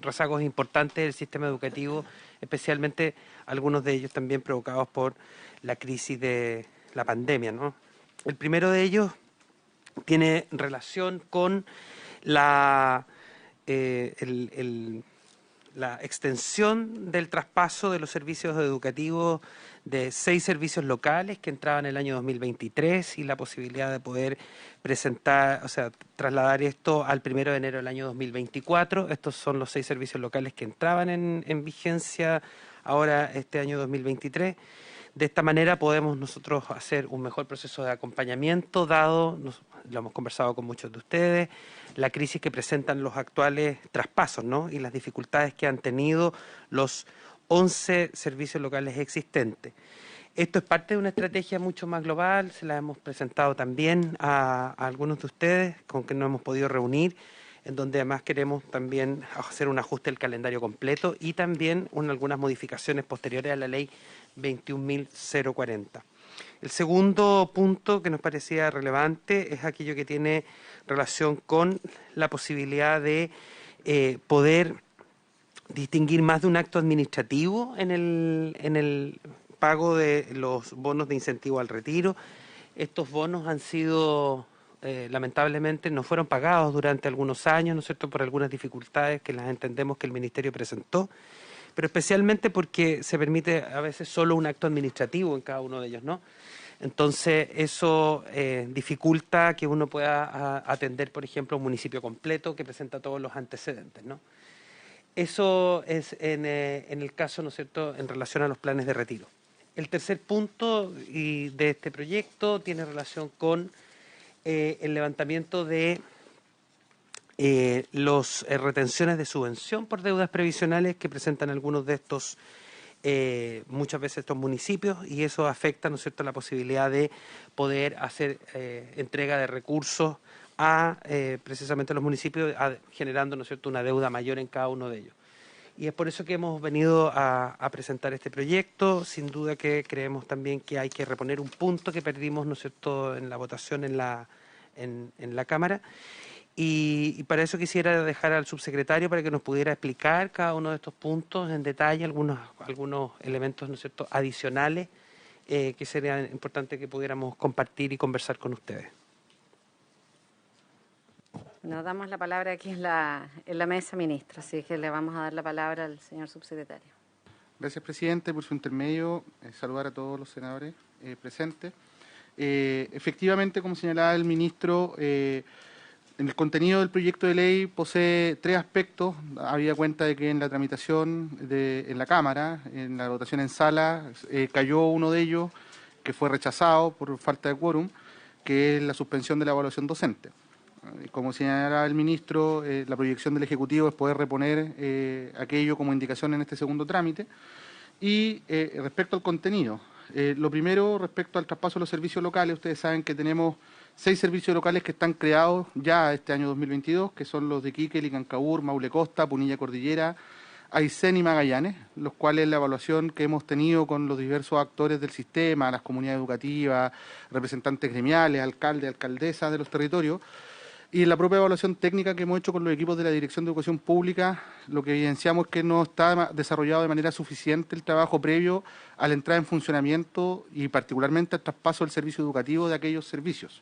rezagos importantes del sistema educativo, especialmente algunos de ellos también provocados por la crisis de la pandemia, ¿no? El primero de ellos tiene relación con la extensión del traspaso de los servicios educativos de 6 servicios locales que entraban en el año 2023 y la posibilidad de poder trasladar esto al 1 de enero del año 2024. Estos son los 6 servicios locales que entraban en vigencia ahora este año 2023. De esta manera podemos nosotros hacer un mejor proceso de acompañamiento, dado, lo hemos conversado con muchos de ustedes, la crisis que presentan los actuales traspasos, ¿no?, y las dificultades que han tenido los 11 servicios locales existentes. Esto es parte de una estrategia mucho más global, se la hemos presentado también a algunos de ustedes con que nos hemos podido reunir, en donde además queremos también hacer un ajuste del calendario completo y también algunas modificaciones posteriores a la ley 21.040. El segundo punto que nos parecía relevante es aquello que tiene relación con la posibilidad de poder distinguir más de un acto administrativo pago de los bonos de incentivo al retiro. Estos bonos han sido, lamentablemente, no fueron pagados durante algunos años, ¿no es cierto?, por algunas dificultades que las entendemos que el Ministerio presentó, pero especialmente porque se permite a veces solo un acto administrativo en cada uno de ellos, ¿no? Entonces, eso dificulta que uno pueda atender, por ejemplo, un municipio completo que presenta todos los antecedentes, ¿no? Eso es en el caso, ¿no es cierto?, en relación a los planes de retiro. El tercer punto de este proyecto tiene relación con el levantamiento de las retenciones de subvención por deudas previsionales que presentan algunos de estos, muchas veces estos municipios, y eso afecta, ¿no es cierto?, la posibilidad de poder hacer entrega de recursos a precisamente los municipios, generando, ¿no es cierto?, una deuda mayor en cada uno de ellos. Y es por eso que hemos venido a presentar este proyecto. Sin duda que creemos también que hay que reponer un punto que perdimos, ¿no es cierto?, en la votación en la Cámara. Y para eso quisiera dejar al subsecretario para que nos pudiera explicar cada uno de estos puntos en detalle, algunos elementos, ¿no es cierto?, adicionales que sería importante que pudiéramos compartir y conversar con ustedes. Nos damos la palabra aquí en la mesa, ministro, así que le vamos a dar la palabra al señor subsecretario. Gracias, presidente. Por su intermedio, saludar a todos los senadores presentes. Efectivamente, como señalaba el ministro, en el contenido del proyecto de ley posee tres aspectos. Había cuenta de que en la tramitación en la Cámara, en la votación en sala, cayó uno de ellos, que fue rechazado por falta de quórum, que es la suspensión de la evaluación docente. Como señalaba el ministro, la proyección del Ejecutivo es poder reponer aquello como indicación en este segundo trámite. Y respecto al contenido, lo primero, respecto al traspaso de los servicios locales, ustedes saben que tenemos 6 servicios locales que están creados ya este año 2022, que son los de Iquique, Licancabur, Maule Costa, Punilla Cordillera, Aysén y Magallanes, los cuales la evaluación que hemos tenido con los diversos actores del sistema, las comunidades educativas, representantes gremiales, alcaldes, alcaldesas de los territorios, y en la propia evaluación técnica que hemos hecho con los equipos de la Dirección de Educación Pública, lo que evidenciamos es que no está desarrollado de manera suficiente el trabajo previo a la entrada en funcionamiento y particularmente al traspaso del servicio educativo de aquellos servicios.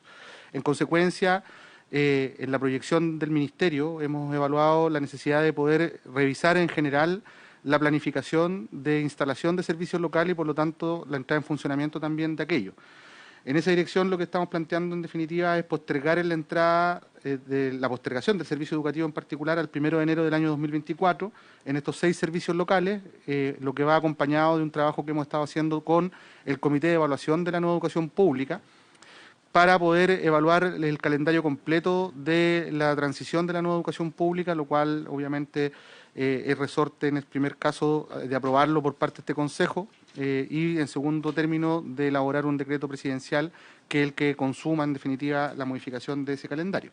En consecuencia, en la proyección del Ministerio hemos evaluado la necesidad de poder revisar en general la planificación de instalación de servicios locales y, por lo tanto, la entrada en funcionamiento también de aquello. En esa dirección lo que estamos planteando en definitiva es postergar en la entrada de la postergación del servicio educativo en particular al 1 de enero del año 2024 en estos 6 servicios locales, lo que va acompañado de un trabajo que hemos estado haciendo con el Comité de Evaluación de la Nueva Educación Pública para poder evaluar el calendario completo de la transición de la nueva educación pública, lo cual obviamente es resorte en el primer caso de aprobarlo por parte de este Consejo y en segundo término de elaborar un decreto presidencial que es el que consuma en definitiva la modificación de ese calendario.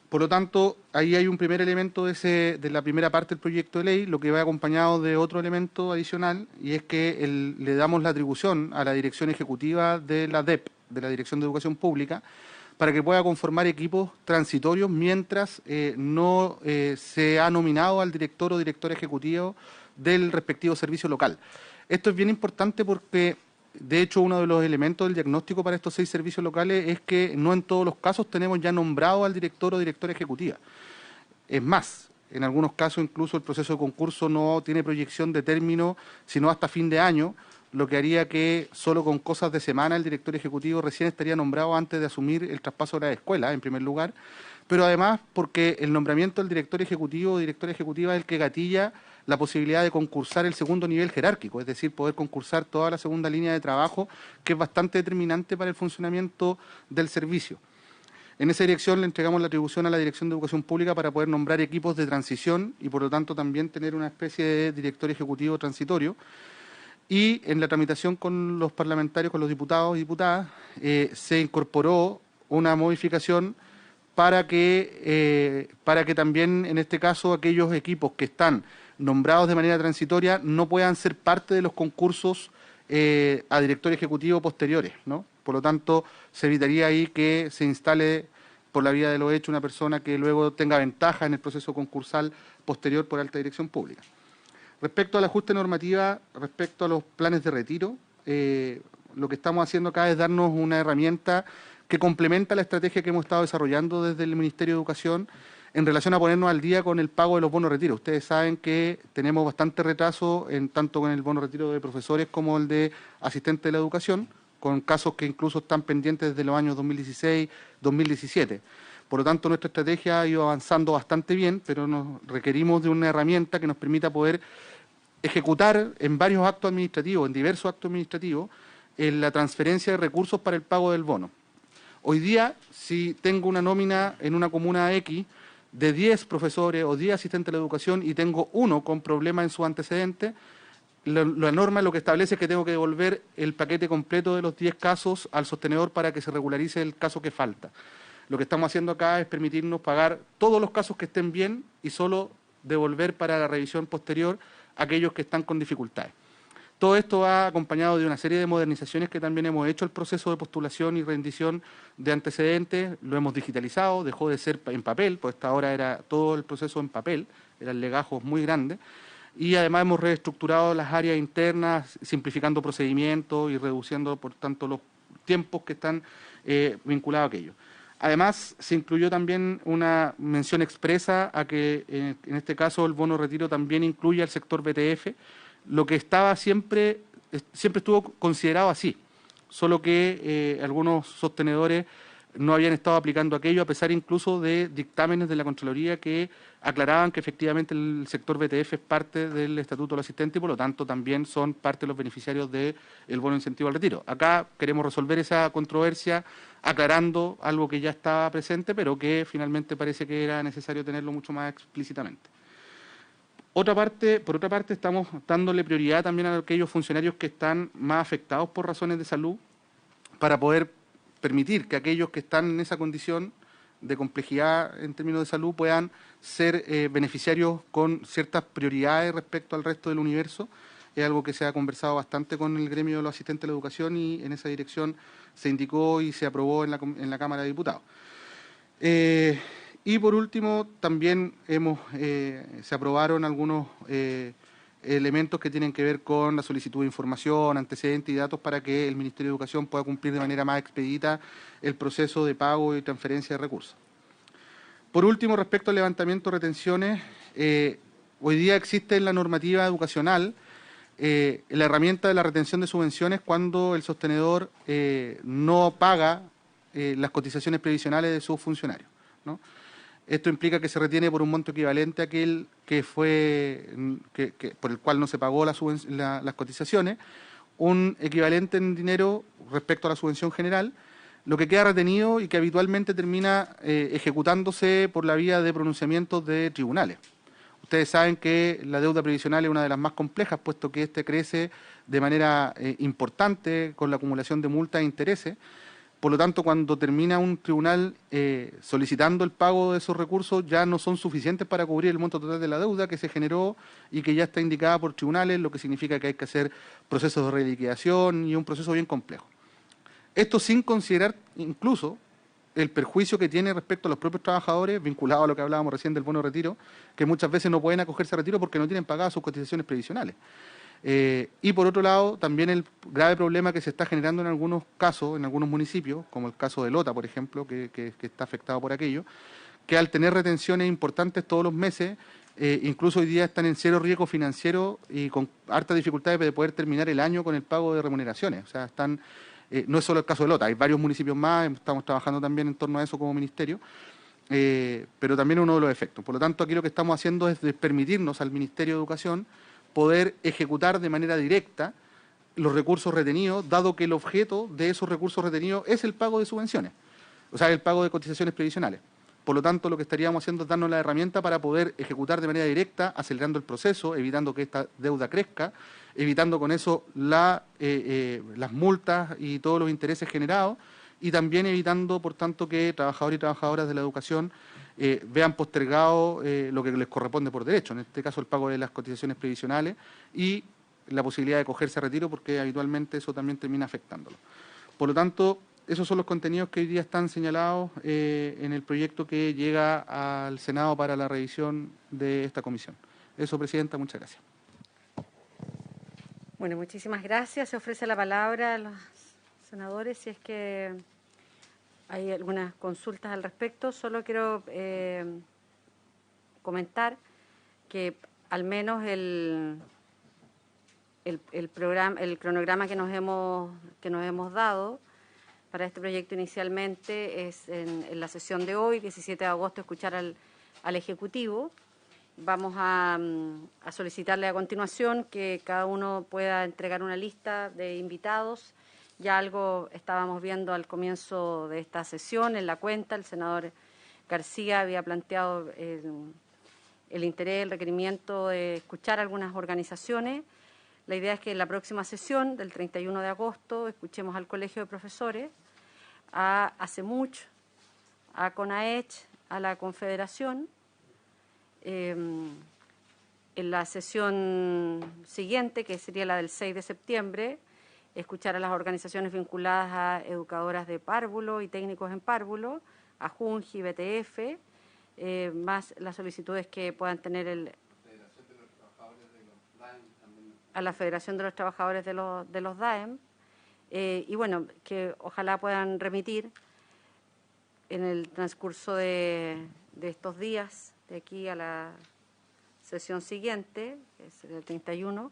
Por lo tanto, ahí hay un primer elemento de la primera parte del proyecto de ley, lo que va acompañado de otro elemento adicional, y es que le damos la atribución a la dirección ejecutiva de la DEP, de la Dirección de Educación Pública, para que pueda conformar equipos transitorios mientras no se ha nominado al director o director ejecutivo del respectivo servicio local. Esto es bien importante porque, de hecho, uno de los elementos del diagnóstico para estos 6 servicios locales es que no en todos los casos tenemos ya nombrado al director o directora ejecutiva. Es más, en algunos casos incluso el proceso de concurso no tiene proyección de término, sino hasta fin de año, lo que haría que solo con cosas de semana el director ejecutivo recién estaría nombrado antes de asumir el traspaso de la escuela, en primer lugar, pero además porque el nombramiento del director ejecutivo o directora ejecutiva es el que gatilla la posibilidad de concursar el segundo nivel jerárquico, es decir, poder concursar toda la segunda línea de trabajo, que es bastante determinante para el funcionamiento del servicio. En esa dirección le entregamos la atribución a la Dirección de Educación Pública para poder nombrar equipos de transición y, por lo tanto, también tener una especie de director ejecutivo transitorio. Y en la tramitación con los parlamentarios, con los diputados y diputadas, se incorporó una modificación para que también, en este caso, aquellos equipos que están nombrados de manera transitoria no puedan ser parte de los concursos a director ejecutivo posteriores, ¿no? Por lo tanto, se evitaría ahí que se instale por la vía de lo hecho una persona que luego tenga ventaja en el proceso concursal posterior por alta dirección pública. Respecto al ajuste normativa, respecto a los planes de retiro, lo que estamos haciendo acá es darnos una herramienta que complementa la estrategia que hemos estado desarrollando desde el Ministerio de Educación en relación a ponernos al día con el pago de los bonos retiro. Ustedes saben que tenemos bastante retraso tanto con el bono retiro de profesores como el de asistentes de la educación, con casos que incluso están pendientes desde los años 2016, 2017. Por lo tanto, nuestra estrategia ha ido avanzando bastante bien, pero nos requerimos de una herramienta que nos permita poder ejecutar en varios actos administrativos, en diversos actos administrativos, la transferencia de recursos para el pago del bono. Hoy día, si tengo una nómina en una comuna X de 10 profesores o 10 asistentes de la educación y tengo uno con problemas en sus antecedentes, la norma lo que establece es que tengo que devolver el paquete completo de los 10 casos al sostenedor para que se regularice el caso que falta. Lo que estamos haciendo acá es permitirnos pagar todos los casos que estén bien y solo devolver para la revisión posterior aquellos que están con dificultades. Todo esto va acompañado de una serie de modernizaciones que también hemos hecho el proceso de postulación y rendición de antecedentes, lo hemos digitalizado, dejó de ser en papel, pues hasta ahora era todo el proceso en papel, eran legajos muy grandes, y además hemos reestructurado las áreas internas, simplificando procedimientos y reduciendo, por tanto, los tiempos que están vinculados a aquello. Además, se incluyó también una mención expresa a que, en este caso, el bono retiro también incluye al sector BTF, lo que estaba siempre estuvo considerado así, solo que algunos sostenedores no habían estado aplicando aquello, a pesar incluso de dictámenes de la Contraloría que aclaraban que efectivamente el sector BTF es parte del Estatuto del Asistente y por lo tanto también son parte de los beneficiarios del bono incentivo al retiro. Acá queremos resolver esa controversia aclarando algo que ya estaba presente, pero que finalmente parece que era necesario tenerlo mucho más explícitamente. Por otra parte, estamos dándole prioridad también a aquellos funcionarios que están más afectados por razones de salud para poder permitir que aquellos que están en esa condición de complejidad en términos de salud puedan ser beneficiarios con ciertas prioridades respecto al resto del universo. Es algo que se ha conversado bastante con el gremio de los asistentes de la educación y en esa dirección se indicó y se aprobó en la Cámara de Diputados. Y por último, también se aprobaron algunos elementos que tienen que ver con la solicitud de información, antecedentes y datos para que el Ministerio de Educación pueda cumplir de manera más expedita el proceso de pago y transferencia de recursos. Por último, respecto al levantamiento de retenciones, hoy día existe en la normativa educacional la herramienta de la retención de subvenciones cuando el sostenedor no paga las cotizaciones previsionales de sus funcionarios, ¿no? Esto implica que se retiene por un monto equivalente a aquel que por el cual no se pagó las cotizaciones, un equivalente en dinero respecto a la subvención general, lo que queda retenido y que habitualmente termina ejecutándose por la vía de pronunciamientos de tribunales. Ustedes saben que la deuda previsional es una de las más complejas, puesto que crece de manera importante con la acumulación de multas e intereses. Por lo tanto, cuando termina un tribunal solicitando el pago de esos recursos, ya no son suficientes para cubrir el monto total de la deuda que se generó y que ya está indicada por tribunales, lo que significa que hay que hacer procesos de reliquidación y un proceso bien complejo. Esto sin considerar incluso el perjuicio que tiene respecto a los propios trabajadores, vinculado a lo que hablábamos recién del bono de retiro, que muchas veces no pueden acogerse a retiro porque no tienen pagadas sus cotizaciones previsionales. Y por otro lado, también el grave problema que se está generando en algunos casos, en algunos municipios, como el caso de Lota, por ejemplo, que está afectado por aquello, que al tener retenciones importantes todos los meses, incluso hoy día están en cero riesgo financiero y con hartas dificultades de poder terminar el año con el pago de remuneraciones. O sea, no es solo el caso de Lota, hay varios municipios más, estamos trabajando también en torno a eso como ministerio, pero también uno de los efectos. Por lo tanto, aquí lo que estamos haciendo es permitirnos al Ministerio de Educación poder ejecutar de manera directa los recursos retenidos, dado que el objeto de esos recursos retenidos es el pago de subvenciones, o sea, el pago de cotizaciones previsionales. Por lo tanto, lo que estaríamos haciendo es darnos la herramienta para poder ejecutar de manera directa, acelerando el proceso, evitando que esta deuda crezca, evitando con eso las multas y todos los intereses generados, y también evitando, por tanto, que trabajadores y trabajadoras de la educación vean postergado lo que les corresponde por derecho, en este caso el pago de las cotizaciones previsionales y la posibilidad de cogerse a retiro, porque habitualmente eso también termina afectándolo. Por lo tanto, esos son los contenidos que hoy día están señalados en el proyecto que llega al Senado para la revisión de esta comisión. Eso, Presidenta, muchas gracias. Bueno, muchísimas gracias. Se ofrece la palabra a los senadores si es que hay algunas consultas al respecto. Solo quiero comentar que al menos el cronograma que nos hemos dado para este proyecto inicialmente es en la sesión de hoy, 17 de agosto, escuchar al Ejecutivo. Vamos a solicitarle a continuación que cada uno pueda entregar una lista de invitados. Ya algo estábamos viendo al comienzo de esta sesión en la cuenta. El senador García había planteado el interés, el requerimiento de escuchar algunas organizaciones. La idea es que en la próxima sesión, del 31 de agosto, escuchemos al Colegio de Profesores, a ACEMUCH, a CONAECH, a la Confederación. En la sesión siguiente, que sería la del 6 de septiembre, escuchar a las organizaciones vinculadas a educadoras de párvulo y técnicos en párvulo, a JUNGI, BTF, más las solicitudes que puedan tener a la Federación de los Trabajadores de los DAEM, y bueno, que ojalá puedan remitir en el transcurso de estos días, de aquí a la sesión siguiente, que es el 31,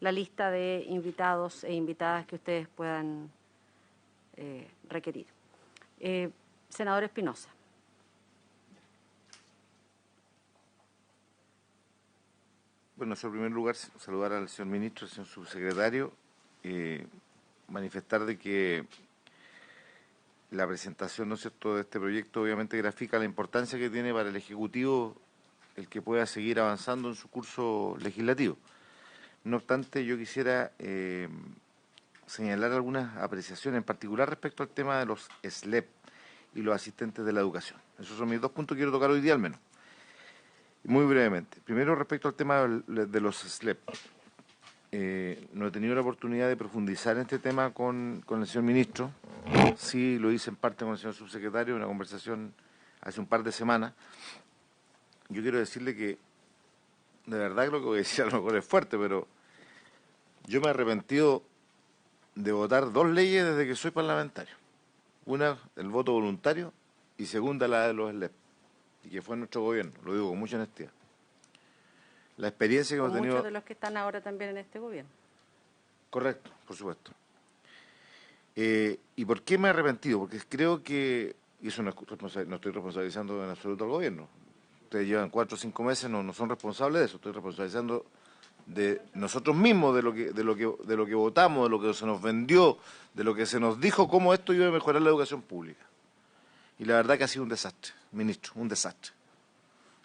la lista de invitados e invitadas que ustedes puedan requerir. Senador Espinosa. Bueno, en primer lugar, saludar al señor ministro, al señor subsecretario, manifestar de que la presentación, ¿no es cierto?, de este proyecto obviamente grafica la importancia que tiene para el Ejecutivo el que pueda seguir avanzando en su curso legislativo. No obstante, yo quisiera señalar algunas apreciaciones, en particular respecto al tema de los SLEP y los asistentes de la educación. Esos son mis 2 puntos que quiero tocar hoy día al menos. Muy brevemente. Primero, respecto al tema de los SLEP. No he tenido la oportunidad de profundizar en este tema con el señor ministro. Sí, lo hice en parte con el señor subsecretario, en una conversación hace un par de semanas. Yo quiero decirle que, de verdad que lo que voy a decir a lo mejor es fuerte, pero yo me he arrepentido de votar 2 leyes desde que soy parlamentario. Una, el voto voluntario, y segunda, la de los SLEP, y que fue en nuestro gobierno, lo digo con mucha honestidad. La experiencia que hemos tenido... Muchos de los que están ahora también en este gobierno. Correcto, por supuesto. ¿Y por qué me he arrepentido? Porque creo que, y eso no estoy responsabilizando en absoluto al gobierno, ustedes llevan 4 o 5 meses, no son responsables de eso, estoy responsabilizando de nosotros mismos, de lo que votamos, de lo que se nos vendió, de lo que se nos dijo, cómo esto iba a mejorar la educación pública. Y la verdad que ha sido un desastre, ministro, un desastre.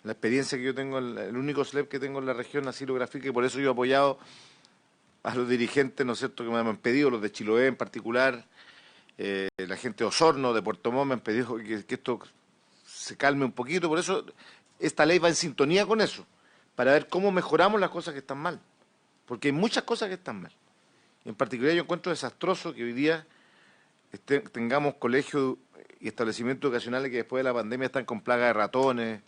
La experiencia que yo tengo, el único SLEP que tengo en la región así lo grafica, y por eso yo he apoyado a los dirigentes, ¿no es cierto?, que me han pedido, los de Chiloé en particular, la gente de Osorno, de Puerto Montt, me han pedido que esto se calme un poquito. Por eso esta ley va en sintonía con eso, para ver cómo mejoramos las cosas que están mal. Porque hay muchas cosas que están mal. En particular yo encuentro desastroso que hoy día tengamos colegios y establecimientos educacionales que después de la pandemia están con plaga de ratones,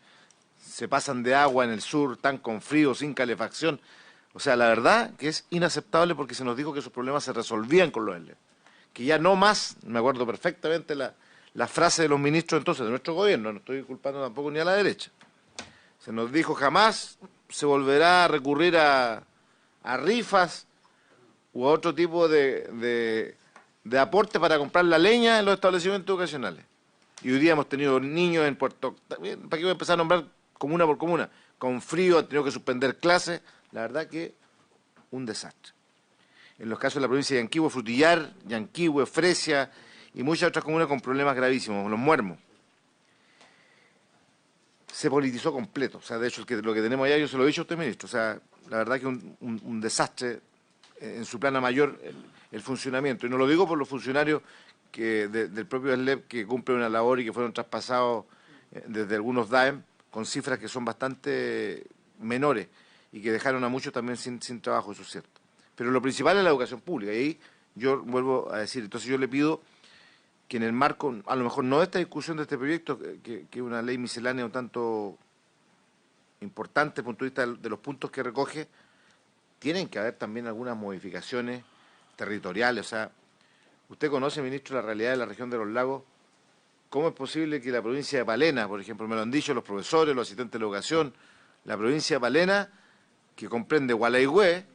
se pasan de agua en el sur, están con frío, sin calefacción. O sea, la verdad que es inaceptable, porque se nos dijo que esos problemas se resolvían con los SLEP. Que ya no más, me acuerdo perfectamente la frase de los ministros entonces de nuestro gobierno, no estoy culpando tampoco ni a la derecha. Se nos dijo jamás se volverá a recurrir a rifas u a otro tipo de aporte para comprar la leña en los establecimientos educacionales. Y hoy día hemos tenido niños en Puerto... ¿Para qué voy a empezar a nombrar comuna por comuna? Con frío, han tenido que suspender clases. La verdad que un desastre. En los casos de la provincia de Yanquihue, Frutillar, Yanquihue, Fresia y muchas otras comunas con problemas gravísimos, los Muermos. Se politizó completo. O sea, de hecho, lo que tenemos allá, yo se lo he dicho a usted, ministro. O sea, la verdad que un desastre en su plana mayor el funcionamiento. Y no lo digo por los funcionarios del propio SLEP que cumplen una labor y que fueron traspasados desde algunos DAEM con cifras que son bastante menores y que dejaron a muchos también sin trabajo, eso es cierto. Pero lo principal es la educación pública, y ahí yo vuelvo a decir, entonces yo le pido que en el marco, a lo mejor no de esta discusión de este proyecto, que es una ley miscelánea un tanto importante desde el punto de vista de los puntos que recoge, tienen que haber también algunas modificaciones territoriales. O sea, usted conoce, ministro, la realidad de la región de los lagos. ¿Cómo es posible que la provincia de Palena, por ejemplo, me lo han dicho los profesores, los asistentes de educación, la provincia de Palena, que comprende Gualeguay,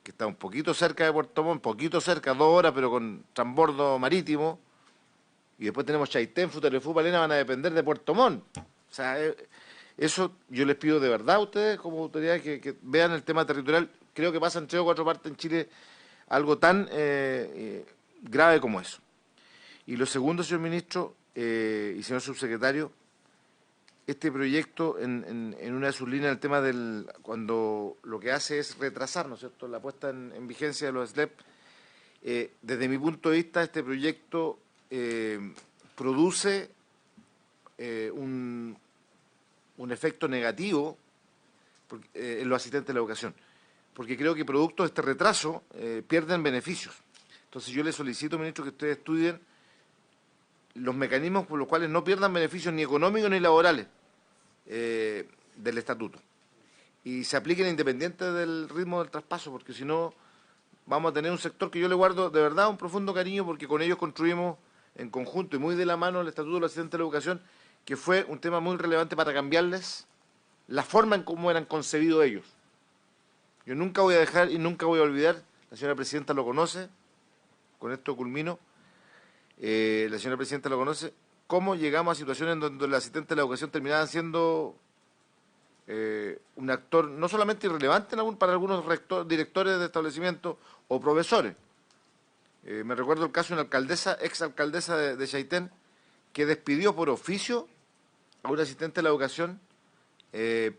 que está un poquito cerca de Puerto Montt, poquito cerca, 2 horas, pero con transbordo marítimo, y después tenemos Chaitén, Futalefú, Palena, van a depender de Puerto Montt? O sea, eso yo les pido de verdad a ustedes, como autoridades, que vean el tema territorial. Creo que pasa en 3 o 4 partes en Chile algo tan grave como eso. Y lo segundo, señor ministro y señor subsecretario, este proyecto en una de sus líneas, el tema del cuando lo que hace es retrasar, ¿no es cierto?, la puesta en vigencia de los SLEP. Desde mi punto de vista, este proyecto produce un efecto negativo en los asistentes de la educación, porque creo que producto de este retraso pierden beneficios. Entonces yo le solicito, ministro, que ustedes estudien los mecanismos por los cuales no pierdan beneficios ni económicos ni laborales del estatuto, y se apliquen independiente del ritmo del traspaso, porque si no vamos a tener un sector que yo le guardo de verdad un profundo cariño, porque con ellos construimos en conjunto y muy de la mano el estatuto de los asistentes de la educación, que fue un tema muy relevante para cambiarles la forma en cómo eran concebidos ellos. Yo nunca voy a dejar y nunca voy a olvidar, la señora presidenta lo conoce, con esto culmino, la señora presidenta lo conoce, cómo llegamos a situaciones en donde los asistentes de la educación terminaban siendo un actor no solamente irrelevante para algunos directores de establecimientos o profesores. Me recuerdo el caso de una alcaldesa, exalcaldesa de Chaitén, que despidió por oficio a un asistente de la educación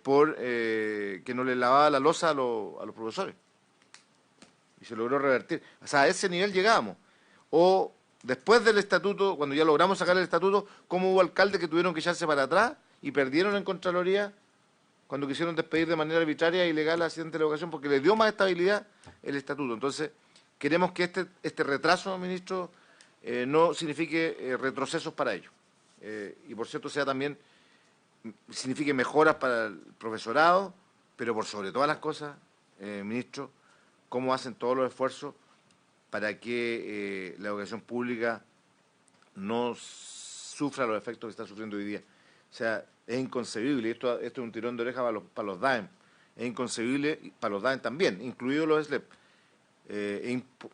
por que no le lavaba la loza a los profesores. Y se logró revertir. O sea, a ese nivel llegábamos. O después del estatuto, cuando ya logramos sacar el estatuto, cómo hubo alcaldes que tuvieron que echarse para atrás y perdieron en Contraloría cuando quisieron despedir de manera arbitraria e ilegal al asistente de la educación, porque le dio más estabilidad el estatuto. Entonces, queremos que este retraso, ministro, no signifique retrocesos para ellos. Y por cierto, sea también, signifique mejoras para el profesorado, pero por sobre todas las cosas, ministro, cómo hacen todos los esfuerzos para que la educación pública no sufra los efectos que está sufriendo hoy día. O sea, es inconcebible, y esto es un tirón de oreja para los DAEM, es inconcebible, y para los DAEM también, incluidos los SLEP,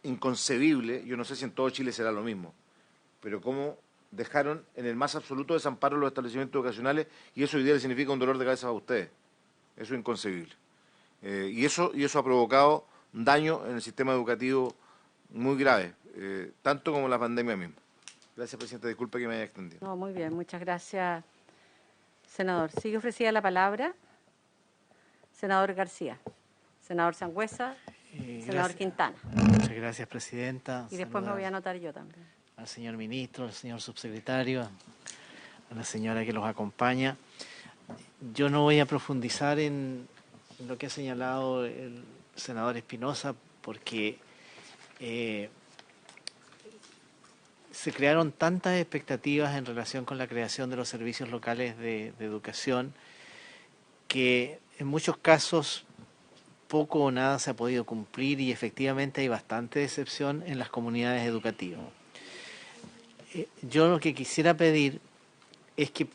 inconcebible, yo no sé si en todo Chile será lo mismo, pero cómo dejaron en el más absoluto desamparo los establecimientos educacionales, y eso hoy día le significa un dolor de cabeza a ustedes. Eso es inconcebible. Y eso ha provocado un daño en el sistema educativo muy grave, tanto como la pandemia misma. Gracias, presidente. Disculpe que me haya extendido. No, muy bien. Muchas gracias, senador. Sigue ofrecida la palabra senador García, senador Sangüesa, senador Quintana. Muchas gracias, presidenta. Y después me voy a anotar yo también. Al señor ministro, al señor subsecretario, a la señora que los acompaña. Yo no voy a profundizar en lo que ha señalado el senador Espinosa, porque se crearon tantas expectativas en relación con la creación de los servicios locales de educación que en muchos casos poco o nada se ha podido cumplir, y efectivamente hay bastante decepción en las comunidades educativas. Yo lo que quisiera pedir es que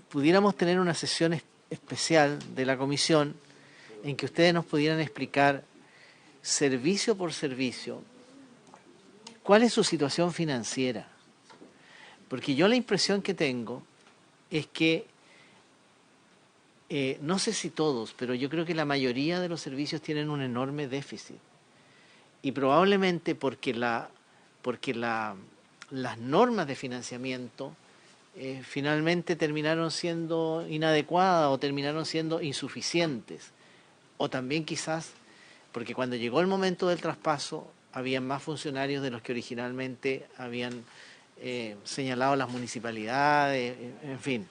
pudiéramos tener una sesión especial de la comisión en que ustedes nos pudieran explicar servicio por servicio cuál es su situación financiera. Porque yo la impresión que tengo es que, no sé si todos, pero yo creo que la mayoría de los servicios tienen un enorme déficit. Y probablemente porque las normas de financiamiento finalmente terminaron siendo inadecuadas o terminaron siendo insuficientes. O también quizás porque cuando llegó el momento del traspaso habían más funcionarios de los que originalmente habían señalado las municipalidades, en fin.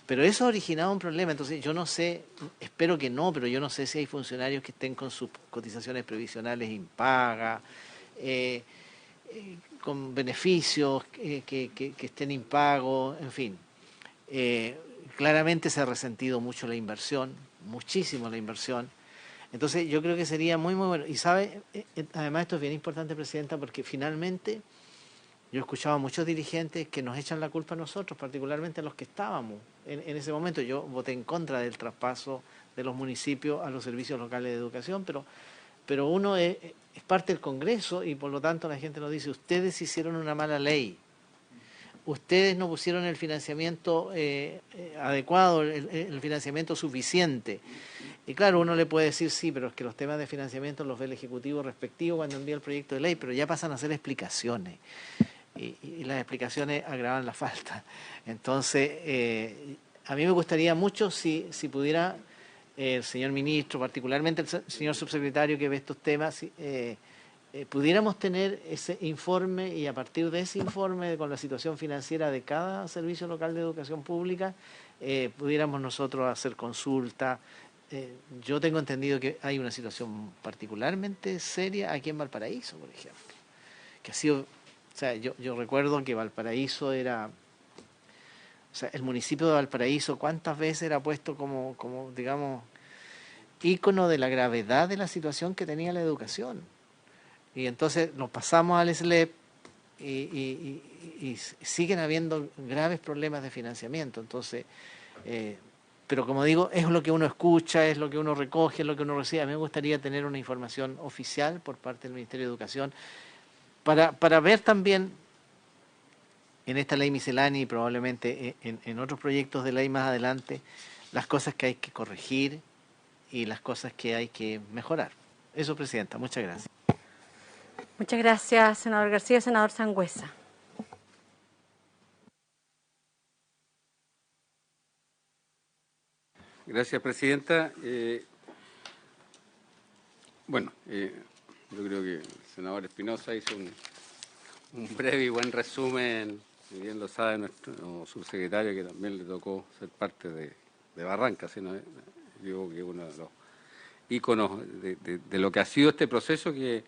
Pero eso ha originado un problema. Entonces yo no sé, espero que no, pero yo no sé si hay funcionarios que estén con sus cotizaciones previsionales impagas, con beneficios que estén impagos, en fin. Claramente se ha resentido mucho la inversión, muchísimo la inversión. Entonces yo creo que sería muy bueno. Y sabe, además esto es bien importante, Presidenta, porque finalmente yo he escuchado a muchos dirigentes que nos echan la culpa a nosotros, particularmente a los que estábamos en ese momento. Yo voté en contra del traspaso de los municipios a los servicios locales de educación, pero uno es parte del Congreso y por lo tanto la gente nos dice, ustedes hicieron una mala ley, ustedes no pusieron el financiamiento adecuado, el financiamiento suficiente. Y claro, uno le puede decir, sí, pero es que los temas de financiamiento los ve el Ejecutivo respectivo cuando envía el proyecto de ley, pero ya pasan a ser explicaciones. Y las explicaciones agravan la falta. Entonces, a mí me gustaría mucho si pudiera el señor ministro, particularmente el señor subsecretario que ve estos temas, pudiéramos tener ese informe y a partir de ese informe con la situación financiera de cada servicio local de educación pública, pudiéramos nosotros hacer consulta. Yo tengo entendido que hay una situación particularmente seria aquí en Valparaíso, por ejemplo, que ha sido... O sea, yo recuerdo que Valparaíso era... O sea, el municipio de Valparaíso, ¿cuántas veces era puesto como digamos, ícono de la gravedad de la situación que tenía la educación? Y entonces nos pasamos al SLEP y siguen habiendo graves problemas de financiamiento. Entonces, pero como digo, es lo que uno escucha, es lo que uno recoge, es lo que uno recibe. A mí me gustaría tener una información oficial por parte del Ministerio de Educación para ver también en esta ley miscelánea y probablemente en otros proyectos de ley más adelante, las cosas que hay que corregir y las cosas que hay que mejorar. Eso, Presidenta. Muchas gracias. Muchas gracias, senador García. Senador Sangüesa. Gracias, Presidenta. Yo creo que el senador Espinosa hizo un breve y buen resumen, si bien lo sabe nuestro subsecretario, que también le tocó ser parte de Barranca, sino digo que uno de los íconos de lo que ha sido este proceso que,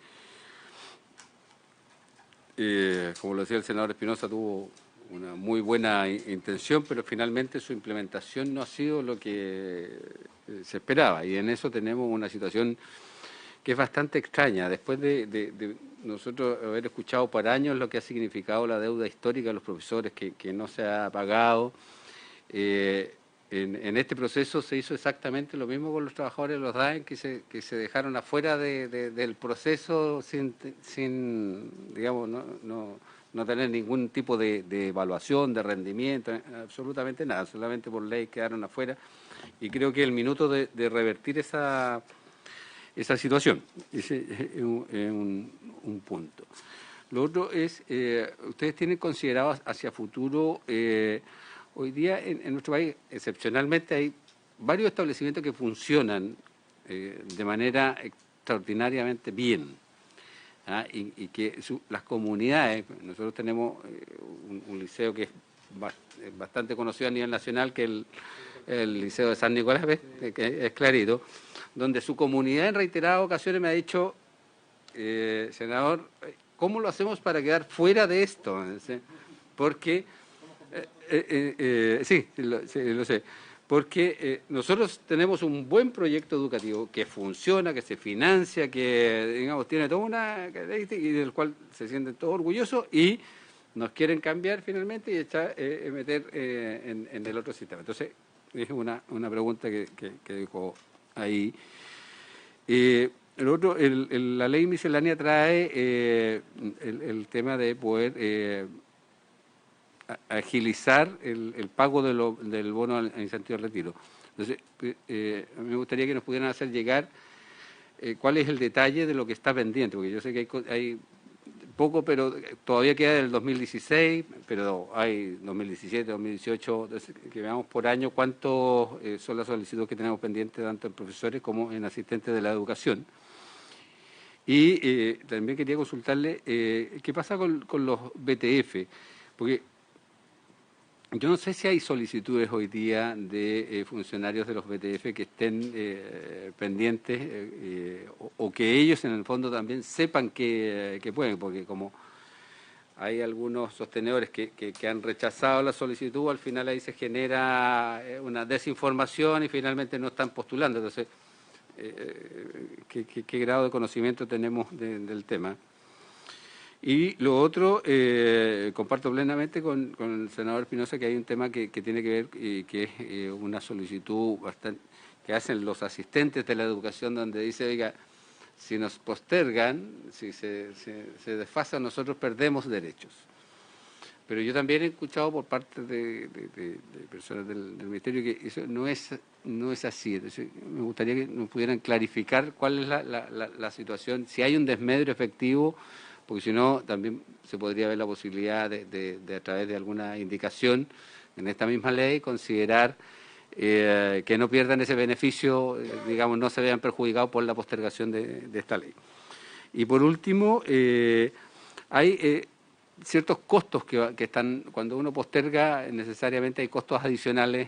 como lo decía el senador Espinosa, tuvo una muy buena intención, pero finalmente su implementación no ha sido lo que se esperaba, y en eso tenemos una situación que es bastante extraña. Después de nosotros haber escuchado por años lo que ha significado la deuda histórica de los profesores, que no se ha pagado, en este proceso se hizo exactamente lo mismo con los trabajadores de los DAEN, que se dejaron afuera del proceso sin digamos, no tener ningún tipo de evaluación, de rendimiento, absolutamente nada, solamente por ley quedaron afuera, y creo que el minuto de revertir esa situación. Ese es un punto. Lo otro es, ustedes tienen considerado hacia futuro, hoy día en nuestro país, excepcionalmente, hay varios establecimientos que funcionan de manera extraordinariamente bien, y que las comunidades, nosotros tenemos un liceo que es bastante conocido a nivel nacional, que es el Liceo de San Nicolás, que es clarito, donde su comunidad en reiteradas ocasiones me ha dicho, senador, ¿cómo lo hacemos para quedar fuera de esto? Porque, sí, lo sé, porque nosotros tenemos un buen proyecto educativo que funciona, que se financia, que, digamos, tiene toda una característica y del cual se sienten todos orgullosos, y nos quieren cambiar finalmente y meter en el otro sistema. Entonces, es una pregunta que dejó ahí. El otro, la ley miscelánea trae el tema de poder agilizar el pago del bono al incentivo al retiro. Entonces, a mí me gustaría que nos pudieran hacer llegar cuál es el detalle de lo que está pendiente, porque yo sé que hay poco, pero todavía queda del 2016, pero hay 2017, 2018, entonces, que veamos por año cuántos son las solicitudes que tenemos pendientes tanto en profesores como en asistentes de la educación. Y también quería consultarle qué pasa con los BTF, porque yo no sé si hay solicitudes hoy día de funcionarios de los BTF que estén pendientes o que ellos en el fondo también sepan que pueden, porque como hay algunos sostenedores que han rechazado la solicitud, al final ahí se genera una desinformación y finalmente no están postulando. Entonces, qué grado de conocimiento tenemos del tema. Y lo otro, comparto plenamente con el senador Espinosa que hay un tema que tiene que ver y que es una solicitud bastante que hacen los asistentes de la educación, donde dice, oiga, si nos postergan, si se desfasan, nosotros perdemos derechos. Pero yo también he escuchado por parte de personas del Ministerio que eso no es así. Entonces, me gustaría que nos pudieran clarificar cuál es la situación, si hay un desmedro efectivo, porque si no, también se podría ver la posibilidad de a través de alguna indicación en esta misma ley, considerar que no pierdan ese beneficio, digamos, no se vean perjudicados por la postergación de esta ley. Y por último, hay ciertos costos que están, cuando uno posterga, necesariamente hay costos adicionales,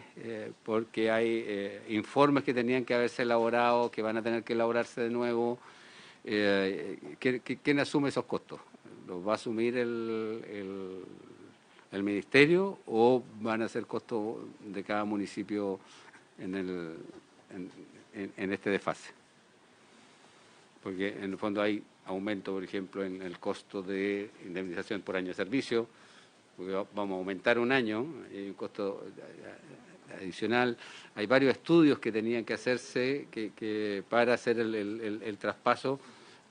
porque hay informes que tenían que haberse elaborado, que van a tener que elaborarse de nuevo. ¿Quién asume esos costos? ¿Los va a asumir el Ministerio o van a ser costos de cada municipio en este desfase? Porque en el fondo hay aumento, por ejemplo, en el costo de indemnización por año de servicio, porque vamos a aumentar un año, hay un costo adicional. Hay varios estudios que tenían que hacerse para hacer el traspaso,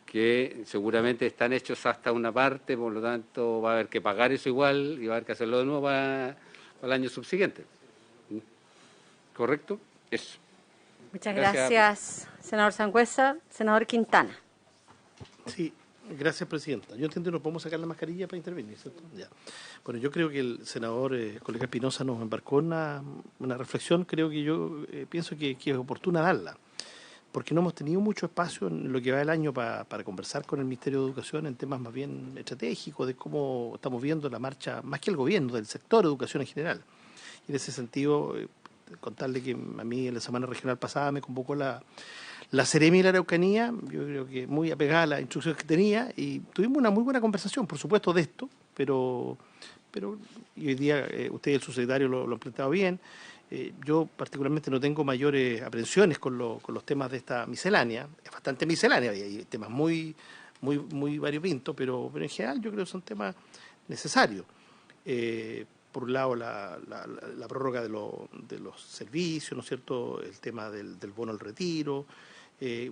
que seguramente están hechos hasta una parte, por lo tanto va a haber que pagar eso igual y va a haber que hacerlo de nuevo para el año subsiguiente. ¿Correcto? Eso. Muchas gracias, senador Sangüesa. Senador Quintana. Sí, gracias, presidenta. Yo entiendo que nos podemos sacar la mascarilla para intervenir, ¿cierto? Ya. Bueno, yo creo que el senador colega Espinosa nos embarcó en una reflexión, creo que yo pienso que es oportuna darla, porque no hemos tenido mucho espacio en lo que va el año para conversar con el Ministerio de Educación en temas más bien estratégicos, de cómo estamos viendo la marcha, más que el gobierno, del sector de educación en general. Y en ese sentido, contarle que a mí en la semana regional pasada me convocó la Seremi de la Araucanía, yo creo que muy apegada a las instrucciones que tenía, y tuvimos una muy buena conversación, por supuesto, de esto, pero y hoy día usted y el subsecretario lo han planteado bien. Yo particularmente no tengo mayores aprensiones con los temas de esta miscelánea, es bastante miscelánea, hay temas muy variopintos, pero en general yo creo que son temas necesarios. Por un lado, la prórroga de los servicios, ¿no es cierto?, el tema del bono al retiro,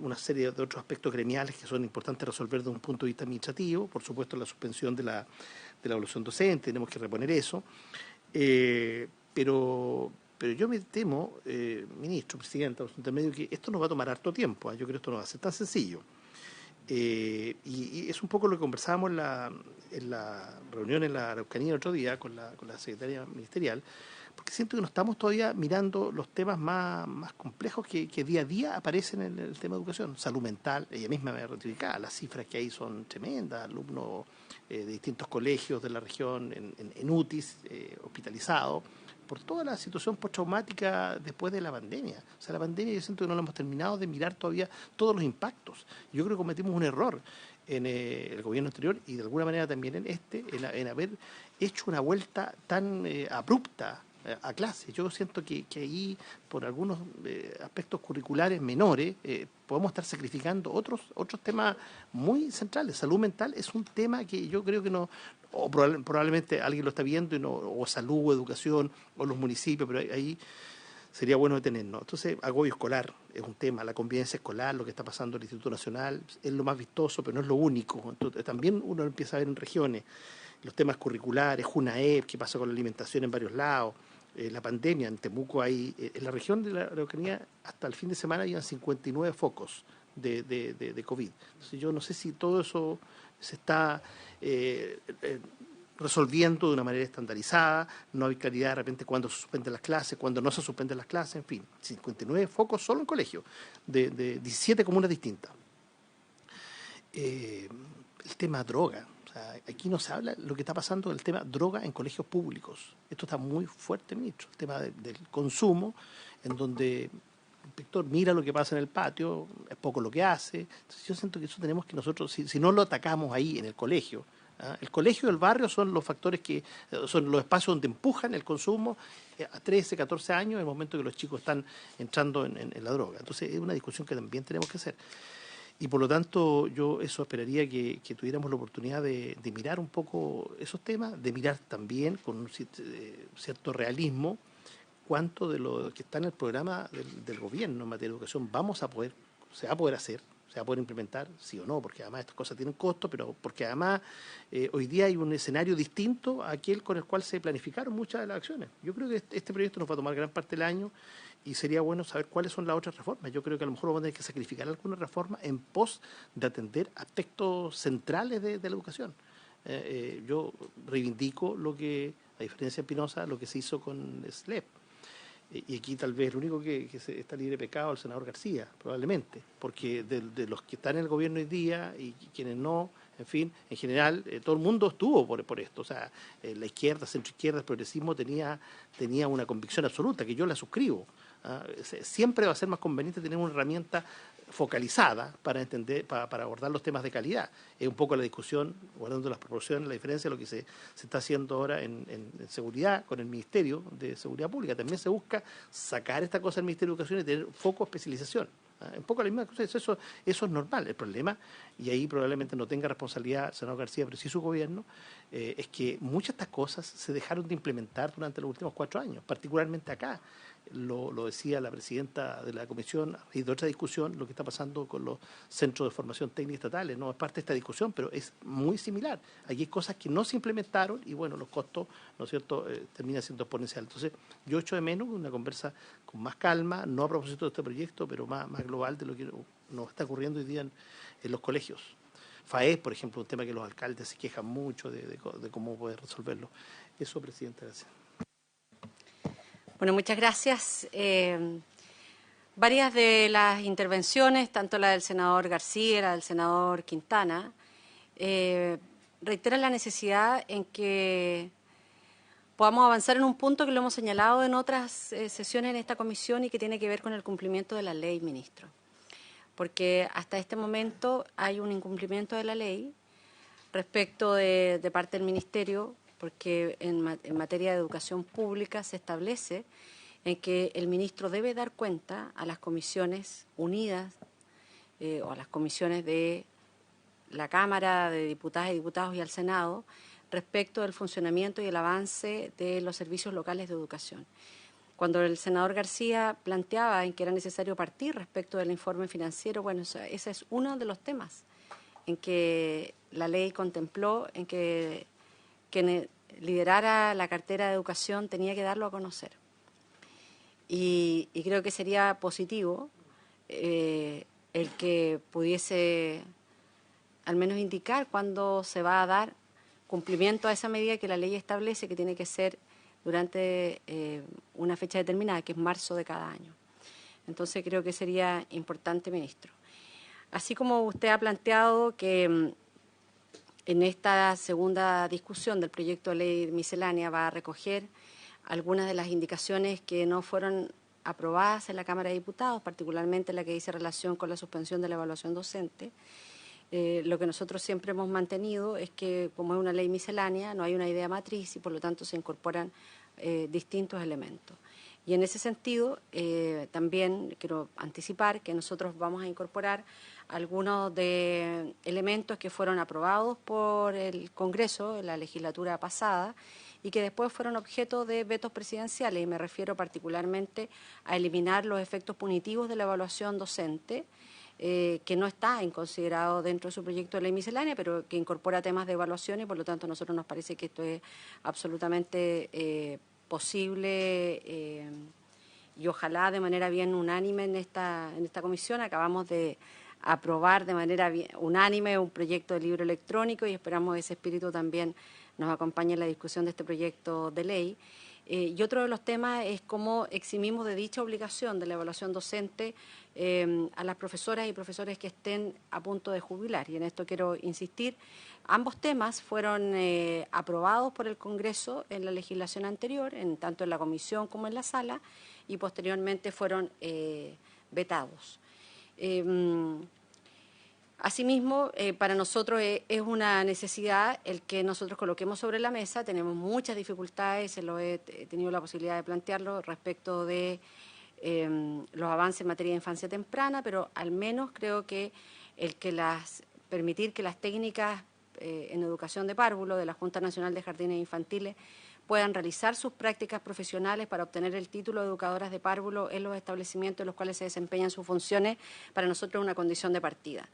una serie de otros aspectos gremiales que son importantes resolver desde un punto de vista administrativo, por supuesto la suspensión de la evaluación docente, tenemos que reponer eso, pero yo me temo, ministro, presidenta, intermedio, que esto nos va a tomar harto tiempo, yo creo que esto no va a ser tan sencillo. Y es un poco lo que conversábamos en la reunión en la Araucanía el otro día con la secretaria ministerial, porque siento que no estamos todavía mirando los temas más complejos que día a día aparecen en el tema de educación. Salud mental, ella misma me ratificaba, las cifras que hay son tremendas, alumnos de distintos colegios de la región en UTIs, hospitalizados, por toda la situación postraumática después de la pandemia. O sea, la pandemia yo siento que no la hemos terminado de mirar todavía todos los impactos. Yo creo que cometimos un error en el gobierno anterior y de alguna manera también en haber hecho una vuelta tan abrupta a clase. Yo siento que ahí, por algunos aspectos curriculares menores, podemos estar sacrificando otros temas muy centrales. Salud mental es un tema que yo creo que no, o probablemente alguien lo está viendo, o salud, o educación, o los municipios, pero ahí sería bueno detenernos. Entonces, agobio escolar es un tema, la convivencia escolar, lo que está pasando en el Instituto Nacional, es lo más vistoso, pero no es lo único. Entonces, también uno empieza a ver en regiones los temas curriculares, JUNAEP, qué pasa con la alimentación en varios lados, la pandemia. En Temuco hay, en la región de la Araucanía, hasta el fin de semana habían 59 focos de COVID. Entonces yo no sé si todo eso se está resolviendo de una manera estandarizada, no hay claridad de repente cuándo se suspenden las clases, cuándo no se suspenden las clases, en fin, 59 focos solo en colegios, de 17 comunas distintas. El tema droga. Aquí no se habla lo que está pasando del tema droga en colegios públicos. Esto está muy fuerte, ministro. El tema del consumo, en donde el inspector mira lo que pasa en el patio, es poco lo que hace. Entonces yo siento que eso tenemos que nosotros, si no lo atacamos ahí en el colegio, El colegio y el barrio son los factores son los espacios donde empujan el consumo a 13, 14 años, en el momento que los chicos están entrando en la droga. Entonces es una discusión que también tenemos que hacer. Y por lo tanto yo eso esperaría que tuviéramos la oportunidad de mirar un poco esos temas, de mirar también con un cierto realismo cuánto de lo que está en el programa del gobierno en materia de educación se va a poder hacer, se va a poder implementar, sí o no, porque además estas cosas tienen costo, pero porque además hoy día hay un escenario distinto a aquel con el cual se planificaron muchas de las acciones. Yo creo que este proyecto nos va a tomar gran parte del año y sería bueno saber cuáles son las otras reformas. Yo creo que a lo mejor vamos a tener que sacrificar algunas reformas en pos de atender aspectos centrales de la educación. Yo reivindico lo que, a diferencia de Espinosa, lo que se hizo con SLEP. Y aquí tal vez el único que está libre de pecado es el senador García, probablemente, porque de los que están en el gobierno hoy día y quienes no, en fin, en general, todo el mundo estuvo por esto. O sea, la izquierda, centroizquierda, el progresismo tenía una convicción absoluta, que yo la suscribo. Siempre va a ser más conveniente tener una herramienta focalizada para abordar los temas de calidad. Es un poco la discusión, guardando las proporciones, la diferencia de lo que se está haciendo ahora en seguridad con el Ministerio de Seguridad Pública. También se busca sacar esta cosa del Ministerio de Educación y tener foco especialización. Un poco la misma cosa, eso es normal. El problema, y ahí probablemente no tenga responsabilidad el senador García, pero sí su gobierno, es que muchas de estas cosas se dejaron de implementar durante los últimos 4 años, particularmente acá. Lo decía la presidenta de la comisión, y de otra discusión, lo que está pasando con los centros de formación técnica estatales. No es parte de esta discusión, pero es muy similar. Aquí hay cosas que no se implementaron y, bueno, los costos, ¿no es cierto?, terminan siendo exponenciales. Entonces, yo echo de menos una conversa con más calma, no a propósito de este proyecto, pero más global de lo que nos está ocurriendo hoy día en los colegios. FAES, por ejemplo, un tema que los alcaldes se quejan mucho de cómo poder resolverlo. Eso, Presidenta, gracias. Bueno, muchas gracias. Varias de las intervenciones, tanto la del senador García, la del senador Quintana, reiteran la necesidad en que podamos avanzar en un punto que lo hemos señalado en otras sesiones en esta comisión y que tiene que ver con el cumplimiento de la ley, ministro. Porque hasta este momento hay un incumplimiento de la ley respecto de parte del Ministerio, porque en materia de educación pública se establece en que el ministro debe dar cuenta a las comisiones unidas o a las comisiones de la Cámara de Diputadas y Diputados y al Senado respecto del funcionamiento y el avance de los servicios locales de educación. Cuando el senador García planteaba en que era necesario partir respecto del informe financiero, bueno, ese es uno de los temas en que la ley contempló, en que quien liderara la cartera de educación tenía que darlo a conocer. Y creo que sería positivo el que pudiese al menos indicar cuándo se va a dar cumplimiento a esa medida que la ley establece, que tiene que ser durante una fecha determinada, que es marzo de cada año. Entonces creo que sería importante, ministro. Así como usted ha planteado que en esta segunda discusión del proyecto de ley miscelánea va a recoger algunas de las indicaciones que no fueron aprobadas en la Cámara de Diputados, particularmente la que dice relación con la suspensión de la evaluación docente. Lo que nosotros siempre hemos mantenido es que, como es una ley miscelánea, no hay una idea matriz y por lo tanto se incorporan distintos elementos. Y en ese sentido, también quiero anticipar que nosotros vamos a incorporar algunos de elementos que fueron aprobados por el Congreso en la legislatura pasada y que después fueron objeto de vetos presidenciales, y me refiero particularmente a eliminar los efectos punitivos de la evaluación docente, que no está considerado dentro de su proyecto de ley miscelánea, pero que incorpora temas de evaluación y por lo tanto a nosotros nos parece que esto es absolutamente posible y ojalá de manera bien unánime en esta comisión. Acabamos de aprobar de manera unánime un proyecto de libro electrónico y esperamos ese espíritu también nos acompañe en la discusión de este proyecto de ley. Y otro de los temas es cómo eximimos de dicha obligación de la evaluación docente a las profesoras y profesores que estén a punto de jubilar. Y en esto quiero insistir, ambos temas fueron aprobados por el Congreso en la legislación anterior, tanto en la comisión como en la sala, y posteriormente fueron vetados. Asimismo, para nosotros es una necesidad el que nosotros coloquemos sobre la mesa. Tenemos muchas dificultades, se lo he tenido la posibilidad de plantearlo respecto de los avances en materia de infancia temprana, pero al menos creo que permitir que las técnicas en educación de párvulo de la Junta Nacional de Jardines Infantiles puedan realizar sus prácticas profesionales para obtener el título de educadoras de párvulo en los establecimientos en los cuales se desempeñan sus funciones, para nosotros es una condición de partida.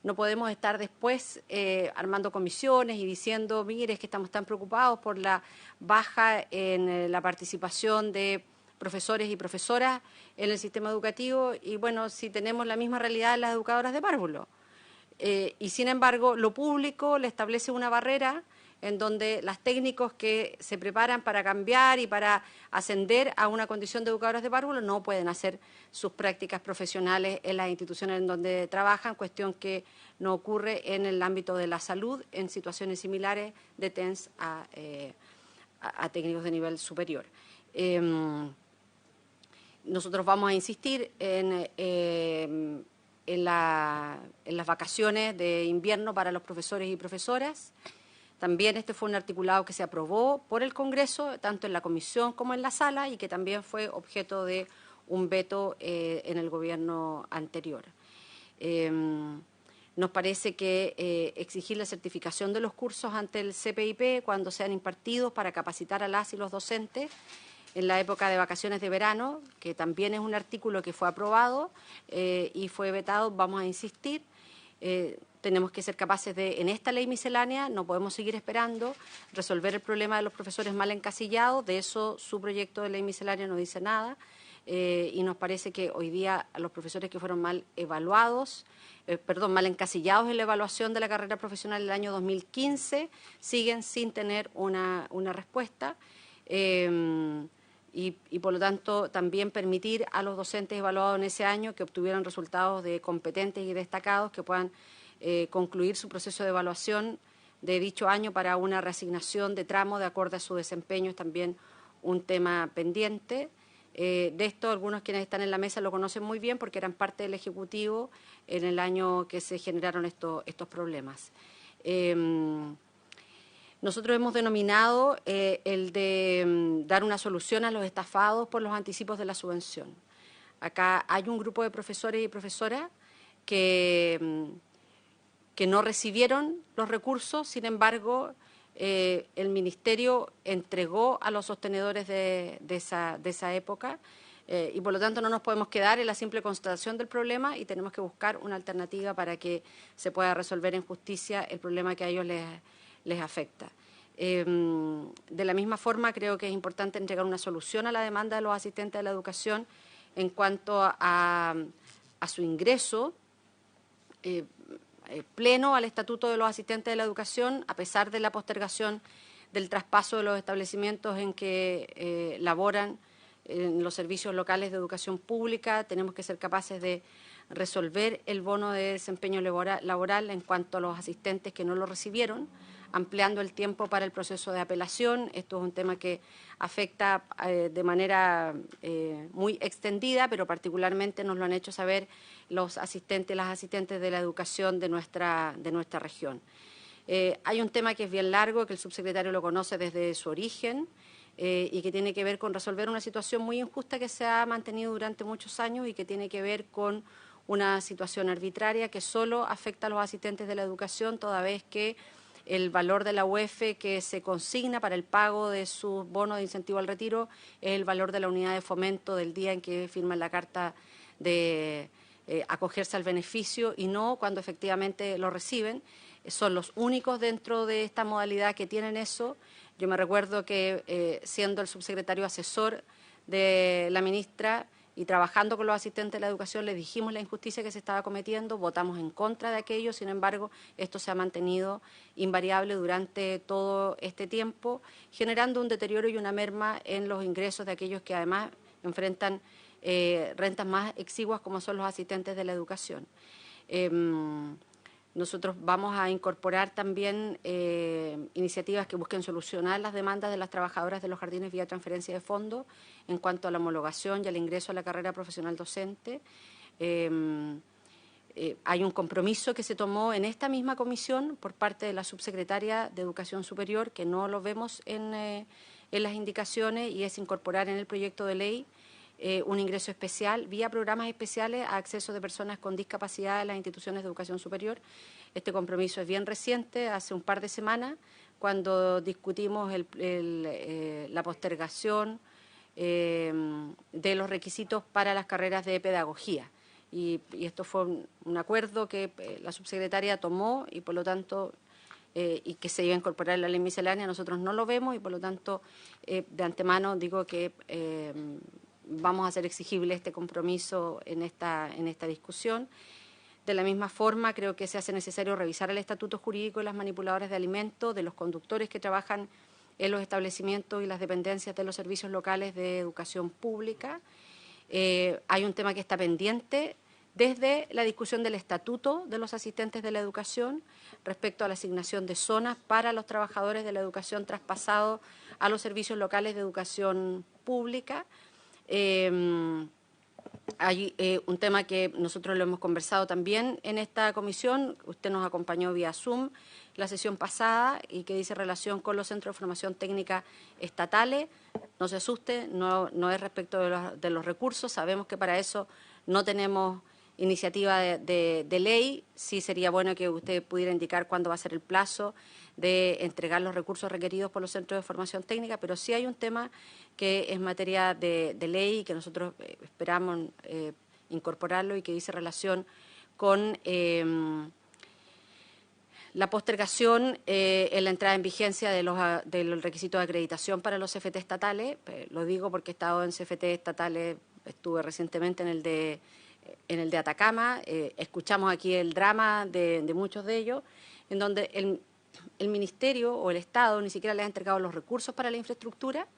No podemos estar después armando comisiones y diciendo, mire, es que estamos tan preocupados por la baja en la participación de profesores y profesoras en el sistema educativo, y bueno, si tenemos la misma realidad en las educadoras de párvulo. Y sin embargo, lo público le establece una barrera en donde los técnicos que se preparan para cambiar y para ascender a una condición de educadores de párvulo no pueden hacer sus prácticas profesionales en las instituciones en donde trabajan, cuestión que no ocurre en el ámbito de la salud en situaciones similares de TENS a técnicos de nivel superior. Nosotros vamos a insistir en las vacaciones de invierno para los profesores y profesoras. También este fue un articulado que se aprobó por el Congreso, tanto en la comisión como en la sala, y que también fue objeto de un veto en el gobierno anterior. Nos parece que exigir la certificación de los cursos ante el CPIP cuando sean impartidos para capacitar a las y los docentes en la época de vacaciones de verano, que también es un artículo que fue aprobado y fue vetado, vamos a insistir. Tenemos que ser capaces de, en esta ley miscelánea, no podemos seguir esperando, resolver el problema de los profesores mal encasillados. De eso su proyecto de ley miscelánea no dice nada, y nos parece que hoy día a los profesores que fueron mal encasillados en la evaluación de la carrera profesional del año 2015 siguen sin tener una respuesta. Y por lo tanto también permitir a los docentes evaluados en ese año que obtuvieran resultados de competentes y destacados que puedan concluir su proceso de evaluación de dicho año para una reasignación de tramo de acuerdo a su desempeño, es también un tema pendiente. De esto algunos quienes están en la mesa lo conocen muy bien porque eran parte del Ejecutivo en el año que se generaron estos problemas. Nosotros hemos denominado el de dar una solución a los estafados por los anticipos de la subvención. Acá hay un grupo de profesores y profesoras que no recibieron los recursos, sin embargo, el Ministerio entregó a los sostenedores de esa época y por lo tanto no nos podemos quedar en la simple constatación del problema y tenemos que buscar una alternativa para que se pueda resolver en justicia el problema que a ellos les afecta. De la misma forma, creo que es importante entregar una solución a la demanda de los asistentes de la educación en cuanto a su ingreso pleno al Estatuto de los Asistentes de la Educación, a pesar de la postergación del traspaso de los establecimientos en que laboran en los servicios locales de educación pública. Tenemos que ser capaces de resolver el bono de desempeño laboral en cuanto a los asistentes que no lo recibieron, ampliando el tiempo para el proceso de apelación. Esto es un tema que afecta de manera muy extendida, pero particularmente nos lo han hecho saber los asistentes, las asistentes de la educación de nuestra región. Hay un tema que es bien largo, que el subsecretario lo conoce desde su origen y que tiene que ver con resolver una situación muy injusta que se ha mantenido durante muchos años y que tiene que ver con una situación arbitraria que solo afecta a los asistentes de la educación, toda vez que el valor de la UEF que se consigna para el pago de sus bonos de incentivo al retiro es el valor de la unidad de fomento del día en que firman la carta de acogerse al beneficio y no cuando efectivamente lo reciben. Son los únicos dentro de esta modalidad que tienen eso. Yo me recuerdo que siendo el subsecretario asesor de la ministra y trabajando con los asistentes de la educación, les dijimos la injusticia que se estaba cometiendo, votamos en contra de aquello, sin embargo, esto se ha mantenido invariable durante todo este tiempo, generando un deterioro y una merma en los ingresos de aquellos que además enfrentan rentas más exiguas como son los asistentes de la educación. Nosotros vamos a incorporar también iniciativas que busquen solucionar las demandas de las trabajadoras de los jardines vía transferencia de fondos en cuanto a la homologación y al ingreso a la carrera profesional docente. hay un compromiso que se tomó en esta misma comisión por parte de la subsecretaria de Educación Superior, que no lo vemos en las indicaciones, y es incorporar en el proyecto de ley un ingreso especial vía programas especiales a acceso de personas con discapacidad en las instituciones de educación superior. Este compromiso es bien reciente, hace un par de semanas, cuando discutimos la postergación de los requisitos para las carreras de pedagogía. Y esto fue un acuerdo que la subsecretaria tomó y, por lo tanto, y que se iba a incorporar en la ley miscelánea. Nosotros no lo vemos y, por lo tanto, de antemano digo que vamos a hacer exigible este compromiso en esta discusión. De la misma forma, creo que se hace necesario revisar el estatuto jurídico de las manipuladoras de alimentos, de los conductores que trabajan en los establecimientos y las dependencias de los servicios locales de educación pública. Hay un tema que está pendiente desde la discusión del estatuto de los asistentes de la educación respecto a la asignación de zonas para los trabajadores de la educación traspasados a los servicios locales de educación pública. Hay un tema que nosotros lo hemos conversado también en esta comisión. Usted nos acompañó vía Zoom la sesión pasada y que dice relación con los centros de formación técnica estatales. No se asuste, no es respecto de los recursos. Sabemos que para eso no tenemos iniciativa de ley. Sí sería bueno que usted pudiera indicar cuándo va a ser el plazo de entregar los recursos requeridos por los centros de formación técnica, pero sí hay un tema que es materia de ley y que nosotros esperamos incorporarlo y que dice relación con la postergación en la entrada en vigencia de los requisitos de acreditación para los CFT estatales. Lo digo porque he estado en CFT estatales, estuve recientemente en el de Atacama, escuchamos aquí el drama de muchos de ellos, en donde el Ministerio o el Estado ni siquiera les ha entregado los recursos para la infraestructura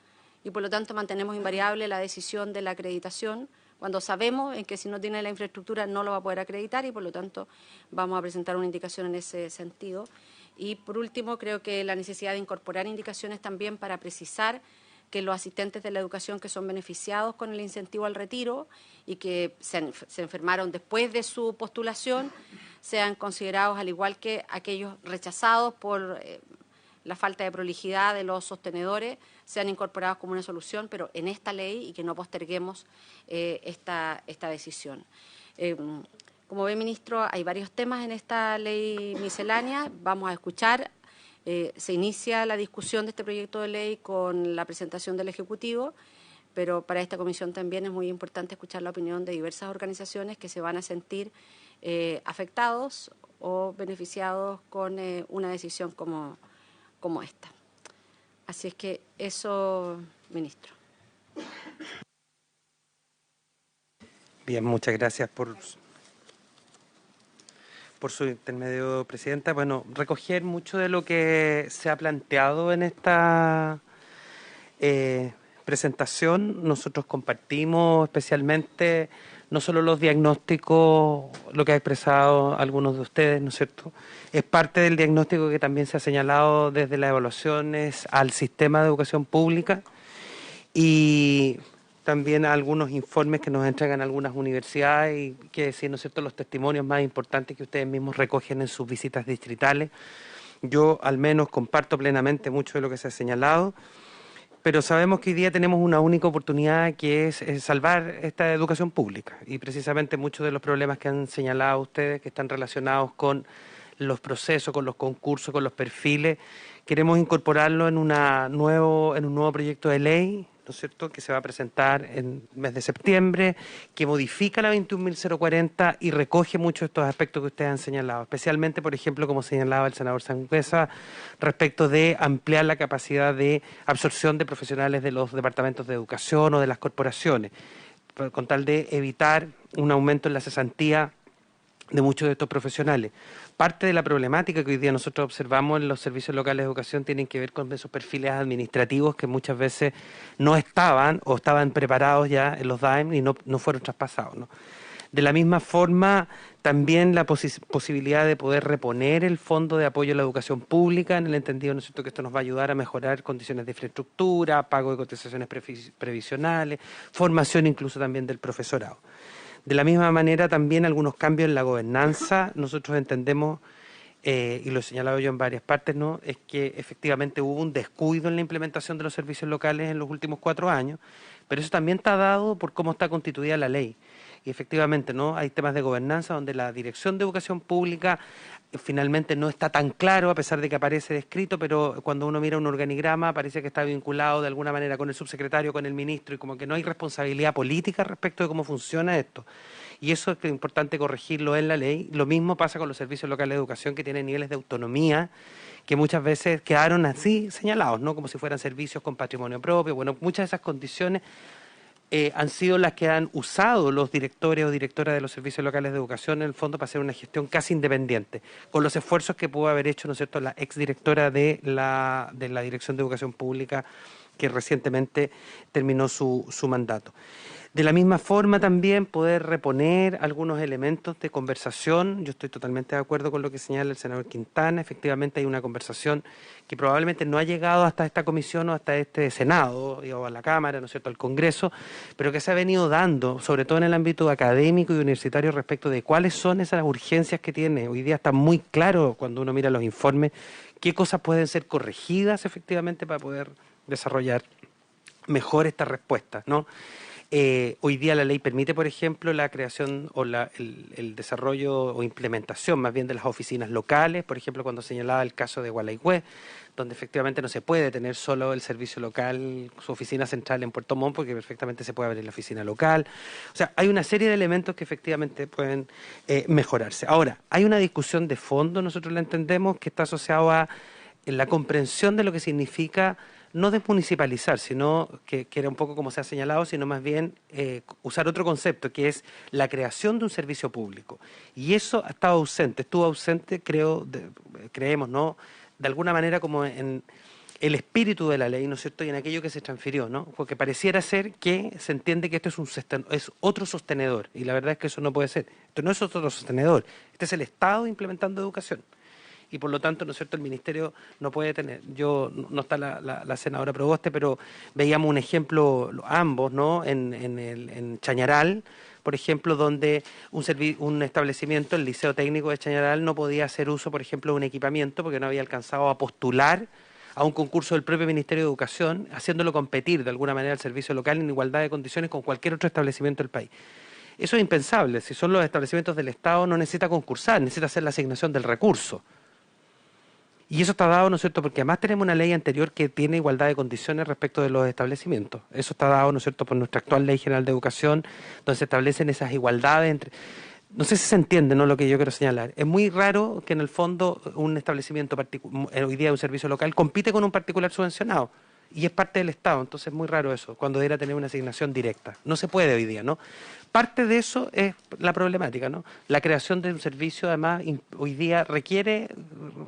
y por lo tanto mantenemos invariable la decisión de la acreditación cuando sabemos en que si no tiene la infraestructura no lo va a poder acreditar y por lo tanto vamos a presentar una indicación en ese sentido. Y por último, creo que la necesidad de incorporar indicaciones también para precisar que los asistentes de la educación que son beneficiados con el incentivo al retiro y que se enfermaron después de su postulación sean considerados, al igual que aquellos rechazados por la falta de prolijidad de los sostenedores, sean incorporados como una solución, pero en esta ley y que no posterguemos esta decisión. Como ve, ministro, hay varios temas en esta ley miscelánea. Vamos a escuchar. Se inicia la discusión de este proyecto de ley con la presentación del Ejecutivo, pero para esta comisión también es muy importante escuchar la opinión de diversas organizaciones que se van a sentir afectados o beneficiados con una decisión como esta. Así es que eso, ministro. Bien, muchas gracias por su intermedio, presidenta. Bueno, recoger mucho de lo que se ha planteado en esta presentación. Nosotros compartimos especialmente no solo los diagnósticos, lo que ha expresado algunos de ustedes, ¿no es cierto? Es parte del diagnóstico que también se ha señalado desde las evaluaciones al sistema de educación pública y también a algunos informes que nos entregan algunas universidades y que decir, ¿no es cierto?, los testimonios más importantes que ustedes mismos recogen en sus visitas distritales. Yo al menos comparto plenamente mucho de lo que se ha señalado, pero sabemos que hoy día tenemos una única oportunidad que es salvar esta educación pública y precisamente muchos de los problemas que han señalado ustedes que están relacionados con los procesos, con los concursos, con los perfiles, queremos incorporarlo en un nuevo proyecto de ley, ¿no es cierto?, que se va a presentar en el mes de septiembre, que modifica la 21.040 y recoge muchos de estos aspectos que ustedes han señalado, especialmente, por ejemplo, como señalaba el senador Sangüesa, respecto de ampliar la capacidad de absorción de profesionales de los departamentos de educación o de las corporaciones, con tal de evitar un aumento en la cesantía de muchos de estos profesionales. Parte de la problemática que hoy día nosotros observamos en los servicios locales de educación tienen que ver con esos perfiles administrativos que muchas veces no estaban o estaban preparados ya en los DAEM y no fueron traspasados, ¿no? De la misma forma, también la posibilidad de poder reponer el Fondo de Apoyo a la Educación Pública, en el entendido, ¿no es cierto?, que esto nos va a ayudar a mejorar condiciones de infraestructura, pago de cotizaciones previsionales, formación incluso también del profesorado. De la misma manera, también algunos cambios en la gobernanza. Nosotros entendemos, y lo he señalado yo en varias partes, ¿no?, es que efectivamente hubo un descuido en la implementación de los servicios locales en los últimos 4 años, pero eso también está dado por cómo está constituida la ley. Y efectivamente, ¿no?, hay temas de gobernanza donde la Dirección de Educación Pública finalmente no está tan claro, a pesar de que aparece descrito, pero cuando uno mira un organigrama parece que está vinculado de alguna manera con el subsecretario, con el ministro, y como que no hay responsabilidad política respecto de cómo funciona esto. Y eso es importante corregirlo en la ley. Lo mismo pasa con los servicios locales de educación, que tienen niveles de autonomía que muchas veces quedaron así señalados, ¿no?, como si fueran servicios con patrimonio propio. Bueno, muchas de esas condiciones han sido las que han usado los directores o directoras de los servicios locales de educación en el fondo para hacer una gestión casi independiente, con los esfuerzos que pudo haber hecho, ¿no es cierto?, la exdirectora de la Dirección de Educación Pública, que recientemente terminó su mandato. De la misma forma también poder reponer algunos elementos de conversación. Yo estoy totalmente de acuerdo con lo que señala el senador Quintana. Efectivamente hay una conversación que probablemente no ha llegado hasta esta comisión o hasta este Senado, o a la Cámara, ¿no es cierto?, al Congreso, pero que se ha venido dando, sobre todo en el ámbito académico y universitario, respecto de cuáles son esas urgencias que tiene. Hoy día está muy claro, cuando uno mira los informes, qué cosas pueden ser corregidas efectivamente para poder desarrollar mejor esta respuesta, ¿no? Hoy día la ley permite, por ejemplo, la creación o el desarrollo o implementación más bien de las oficinas locales, por ejemplo, cuando señalaba el caso de Gualeguay, donde efectivamente no se puede tener solo el servicio local, su oficina central en Puerto Montt, porque perfectamente se puede abrir la oficina local. O sea, hay una serie de elementos que efectivamente pueden mejorarse. Ahora, hay una discusión de fondo, nosotros la entendemos, que está asociada a la comprensión de lo que significa no desmunicipalizar, sino que era un poco como se ha señalado, sino más bien usar otro concepto, que es la creación de un servicio público. Y eso ha estado ausente, estuvo ausente, creemos, ¿no?, de alguna manera como en el espíritu de la ley, ¿no es cierto?, y en aquello que se transfirió, ¿no?, porque pareciera ser que se entiende que esto es otro sostenedor, y la verdad es que eso no puede ser. Esto no es otro sostenedor, este es el Estado implementando educación. Y por lo tanto, ¿no es cierto?, el Ministerio no puede tener. No está la senadora Proboste, pero veíamos un ejemplo, ambos, ¿no?, en Chañaral, por ejemplo, donde un establecimiento, el Liceo Técnico de Chañaral, no podía hacer uso, por ejemplo, de un equipamiento porque no había alcanzado a postular a un concurso del propio Ministerio de Educación, haciéndolo competir de alguna manera al servicio local en igualdad de condiciones con cualquier otro establecimiento del país. Eso es impensable. Si son los establecimientos del Estado, no necesita concursar, necesita hacer la asignación del recurso. Y eso está dado, ¿no es cierto?, porque además tenemos una ley anterior que tiene igualdad de condiciones respecto de los establecimientos. Eso está dado, ¿no es cierto?, por nuestra actual Ley General de Educación, donde se establecen esas igualdades entre... No sé si se entiende, ¿no?, lo que yo quiero señalar. Es muy raro que en el fondo un establecimiento, hoy día un servicio local, compite con un particular subvencionado. Y es parte del Estado, entonces es muy raro eso, cuando debería tener una asignación directa. No se puede hoy día, ¿no? Parte de eso es la problemática, ¿no? La creación de un servicio, además, hoy día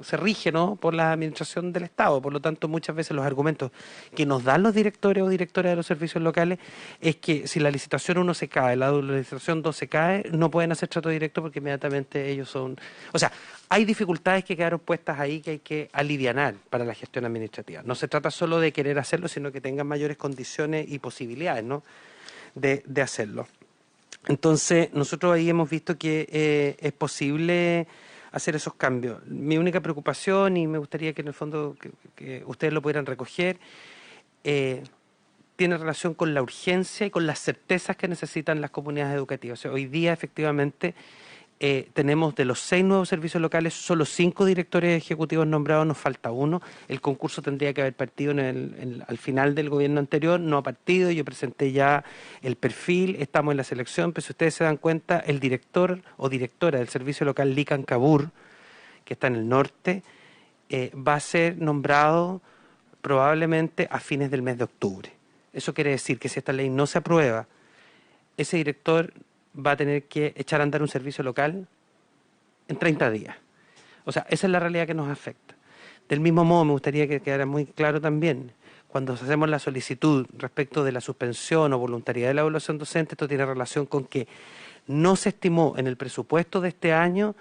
se rige, ¿no?, por la administración del Estado. Por lo tanto, muchas veces los argumentos que nos dan los directores o directoras de los servicios locales es que si la licitación 1 se cae, la licitación 2 se cae, no pueden hacer trato directo porque inmediatamente ellos son... O sea, hay dificultades que quedaron puestas ahí que hay que alivianar para la gestión administrativa. No se trata solo de querer hacerlo, sino que tengan mayores condiciones y posibilidades, ¿no?, de hacerlo. Entonces, nosotros ahí hemos visto que es posible hacer esos cambios. Mi única preocupación, y me gustaría que en el fondo que ustedes lo pudieran recoger, tiene relación con la urgencia y con las certezas que necesitan las comunidades educativas. O sea, hoy día, efectivamente, tenemos de los 6 nuevos servicios locales, solo 5 directores ejecutivos nombrados, nos falta 1. El concurso tendría que haber partido al final del gobierno anterior, no ha partido, yo presenté ya el perfil, estamos en la selección, pero si ustedes se dan cuenta, el director o directora del servicio local Lican Cabur, que está en el norte, va a ser nombrado probablemente a fines del mes de octubre. Eso quiere decir que si esta ley no se aprueba, ese director va a tener que echar a andar un servicio local en 30 días. O sea, esa es la realidad que nos afecta. Del mismo modo, me gustaría que quedara muy claro también, cuando hacemos la solicitud respecto de la suspensión o voluntariedad de la evaluación docente, esto tiene relación con que no se estimó en el presupuesto de este año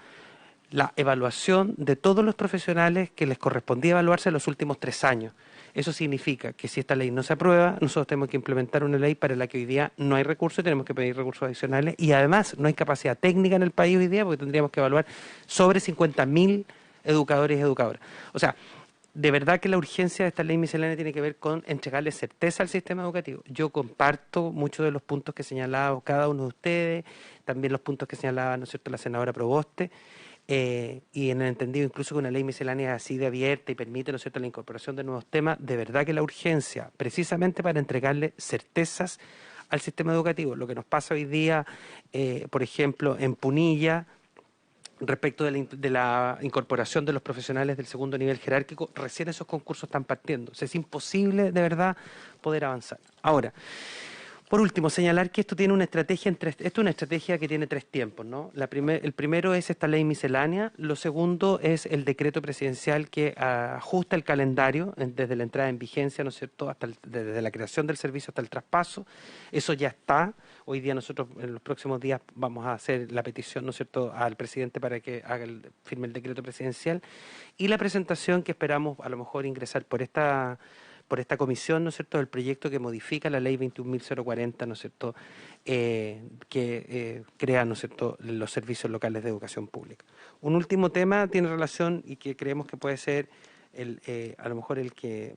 la evaluación de todos los profesionales que les correspondía evaluarse en los últimos 3 años. Eso significa que si esta ley no se aprueba, nosotros tenemos que implementar una ley para la que hoy día no hay recursos y tenemos que pedir recursos adicionales. Y además no hay capacidad técnica en el país hoy día porque tendríamos que evaluar sobre 50.000 educadores y educadoras. O sea, de verdad que la urgencia de esta ley miscelánea tiene que ver con entregarle certeza al sistema educativo. Yo comparto muchos de los puntos que señalaba cada uno de ustedes, también los puntos que señalaba, ¿no es cierto?, la senadora Proboste. Y en el entendido incluso que una ley miscelánea es así de abierta y permite, ¿no es cierto?, la incorporación de nuevos temas, de verdad que la urgencia, precisamente para entregarle certezas al sistema educativo. Lo que nos pasa hoy día, por ejemplo, en Punilla, respecto de la incorporación de los profesionales del segundo nivel jerárquico, recién esos concursos están partiendo. O sea, es imposible, de verdad, poder avanzar. Ahora, por último, señalar que esto tiene una estrategia esto es una estrategia que tiene 3 tiempos, ¿no? El primero es esta ley miscelánea, lo segundo es el decreto presidencial que ajusta el calendario desde la entrada en vigencia, ¿no es cierto?, desde la creación del servicio hasta el traspaso. Eso ya está. Hoy día nosotros en los próximos días vamos a hacer la petición, ¿no es cierto?, al presidente para que firme el decreto presidencial y la presentación que esperamos a lo mejor ingresar por esta comisión, ¿no es cierto?, del proyecto que modifica la ley 21.040, ¿no es cierto?, que crea, ¿no es cierto?, los servicios locales de educación pública. Un último tema tiene relación y que creemos que puede ser a lo mejor el que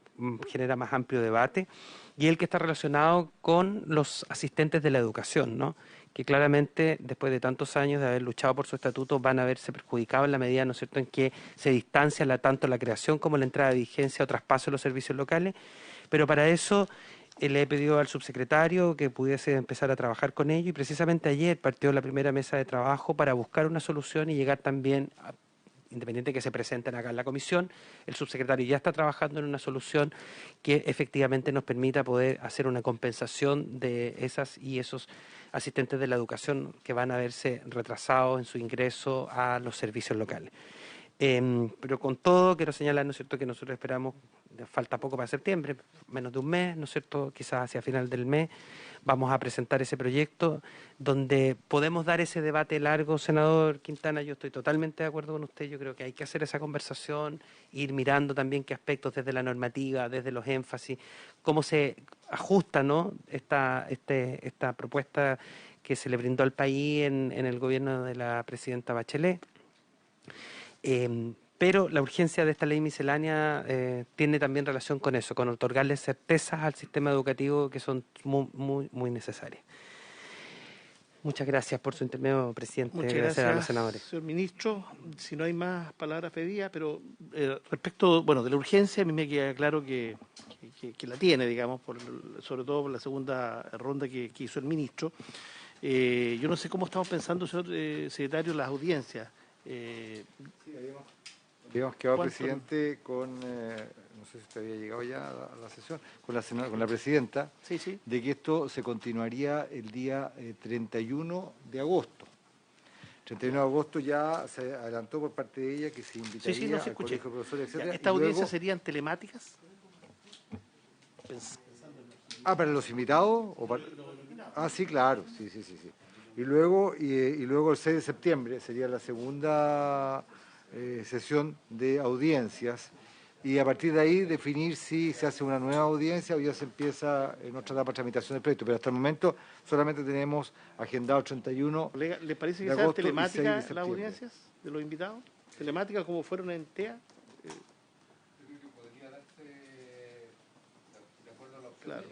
genera más amplio debate y el que está relacionado con los asistentes de la educación, ¿no?, que claramente después de tantos años de haber luchado por su estatuto van a verse perjudicados en la medida, ¿no es cierto?, en que se distancia tanto la creación como la entrada de vigencia o traspaso de los servicios locales, pero para eso le he pedido al subsecretario que pudiese empezar a trabajar con ello y precisamente ayer partió la primera mesa de trabajo para buscar una solución y llegar también independiente de que se presenten acá en la comisión, el subsecretario ya está trabajando en una solución que efectivamente nos permita poder hacer una compensación de esas y esos asistentes de la educación que van a verse retrasados en su ingreso a los servicios locales. Pero con todo, quiero señalar, ¿no es cierto?, que nosotros esperamos, falta poco para septiembre, menos de un mes, ¿no es cierto?, quizás hacia final del mes, vamos a presentar ese proyecto donde podemos dar ese debate largo, senador Quintana. Yo estoy totalmente de acuerdo con usted, yo creo que hay que hacer esa conversación, ir mirando también qué aspectos desde la normativa, desde los énfasis, cómo se ajusta, ¿no?, esta propuesta que se le brindó al país en el gobierno de la presidenta Bachelet. Pero la urgencia de esta ley miscelánea tiene también relación con eso, con otorgarle certezas al sistema educativo que son muy necesarias. Muchas gracias por su intermedio, presidente. Muchas gracias a los senadores. Señor ministro. Si no hay más palabras pedidas, pero respecto de la urgencia, a mí me queda claro que la tiene, digamos, sobre todo por la segunda ronda que hizo el ministro. Yo no sé cómo estamos pensando, señor secretario, las audiencias. Habíamos quedado, presidente, con, no sé si usted había llegado ya a la sesión, con la presidenta, sí, de que esto se continuaría el día 31 de agosto. 31 de agosto ya se adelantó por parte de ella que se invitaría al colegio de profesores, etc. ¿Estas audiencias serían telemáticas? ¿Para los invitados? Sí, claro, sí. Y luego el 6 de septiembre sería la segunda sesión de audiencias y a partir de ahí definir si se hace una nueva audiencia o ya se empieza en otra etapa de tramitación del proyecto. Pero hasta el momento solamente tenemos agendado 31 ¿Le parece que de sean agosto telemáticas las audiencias de los invitados? ¿Telemáticas como fueron en TEA? Claro.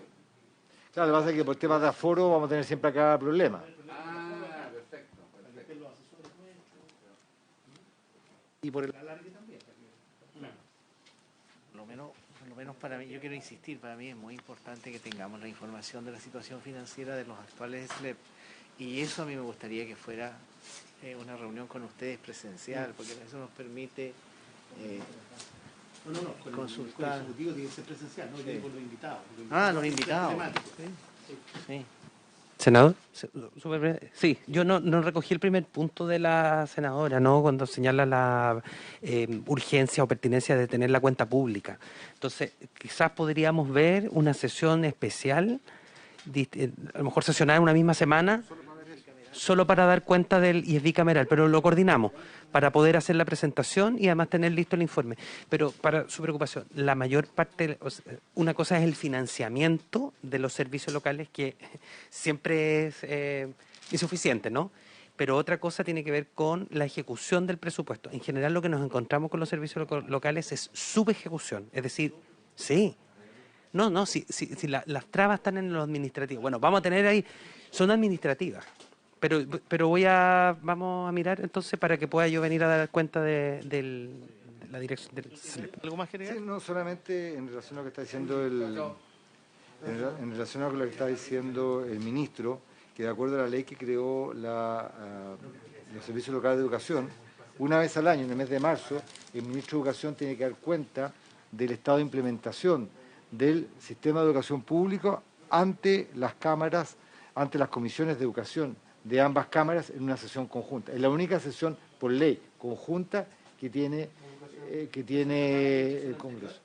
Claro, lo que pasa es que por temas de aforo vamos a tener siempre acá problemas. Perfecto. Y por el alargue también. Por lo menos para mí, yo quiero insistir, para mí es muy importante que tengamos la información de la situación financiera de los actuales SLEP. Y eso a mí me gustaría que fuera una reunión con ustedes presencial, porque eso nos permite consultar. Con el ejecutivo tiene que ser presencial, ¿no? Sí. Con los invitados. Los invitados. Sí. Senador, sí, yo no recogí el primer punto de la senadora, ¿no?, cuando señala la urgencia o pertinencia de tener la cuenta pública. Entonces, quizás podríamos ver una sesión especial, a lo mejor sesionar en una misma semana, solo para dar cuenta del IES bicameral, pero lo coordinamos para poder hacer la presentación y además tener listo el informe. Pero para su preocupación, la mayor parte, una cosa es el financiamiento de los servicios locales, que siempre es insuficiente, ¿no? Pero otra cosa tiene que ver con la ejecución del presupuesto. En general, lo que nos encontramos con los servicios locales es subejecución, es decir, sí. No, si las trabas están en lo administrativo. Bueno, vamos a tener ahí, son administrativas, pero vamos a mirar entonces para que pueda yo venir a dar cuenta de la dirección del CELEP. ¿Algo más que agregar? Sí, no, solamente en relación a lo que está diciendo en relación a lo que está diciendo el ministro, que de acuerdo a la ley que creó los servicios locales de educación, una vez al año, en el mes de marzo, el ministro de Educación tiene que dar cuenta del estado de implementación del sistema de educación público ante las cámaras, ante las comisiones de educación de ambas cámaras en una sesión conjunta. Es la única sesión por ley conjunta que tiene el Congreso.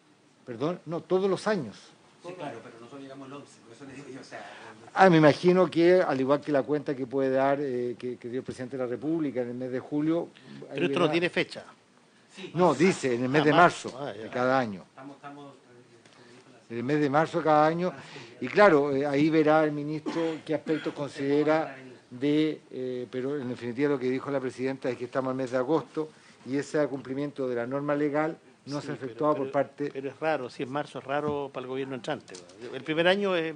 Perdón, no, todos los años. Sí, claro, pero nosotros llegamos al 11, por eso le digo yo, o sea... Me imagino que, al igual que la cuenta que puede dar, que dio el presidente de la República en el mes de julio... Pero esto no tiene fecha. No, dice en el mes de marzo de cada año. En el mes de marzo de cada año. Y claro, ahí verá el ministro qué aspectos considera pero en definitiva lo que dijo la presidenta es que estamos en el mes de agosto y ese cumplimiento de la norma legal no se ha efectuado por parte... Pero es raro, si es marzo es raro para el gobierno entrante. El primer año es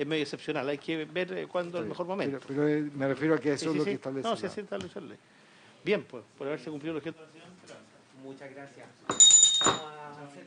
medio excepcional, hay que ver cuándo es el mejor momento. Pero me refiero a que eso es lo que establece. No, sí, es establecerle. Bien, pues, por haberse cumplido el objeto. Muchas gracias. Vamos a hacer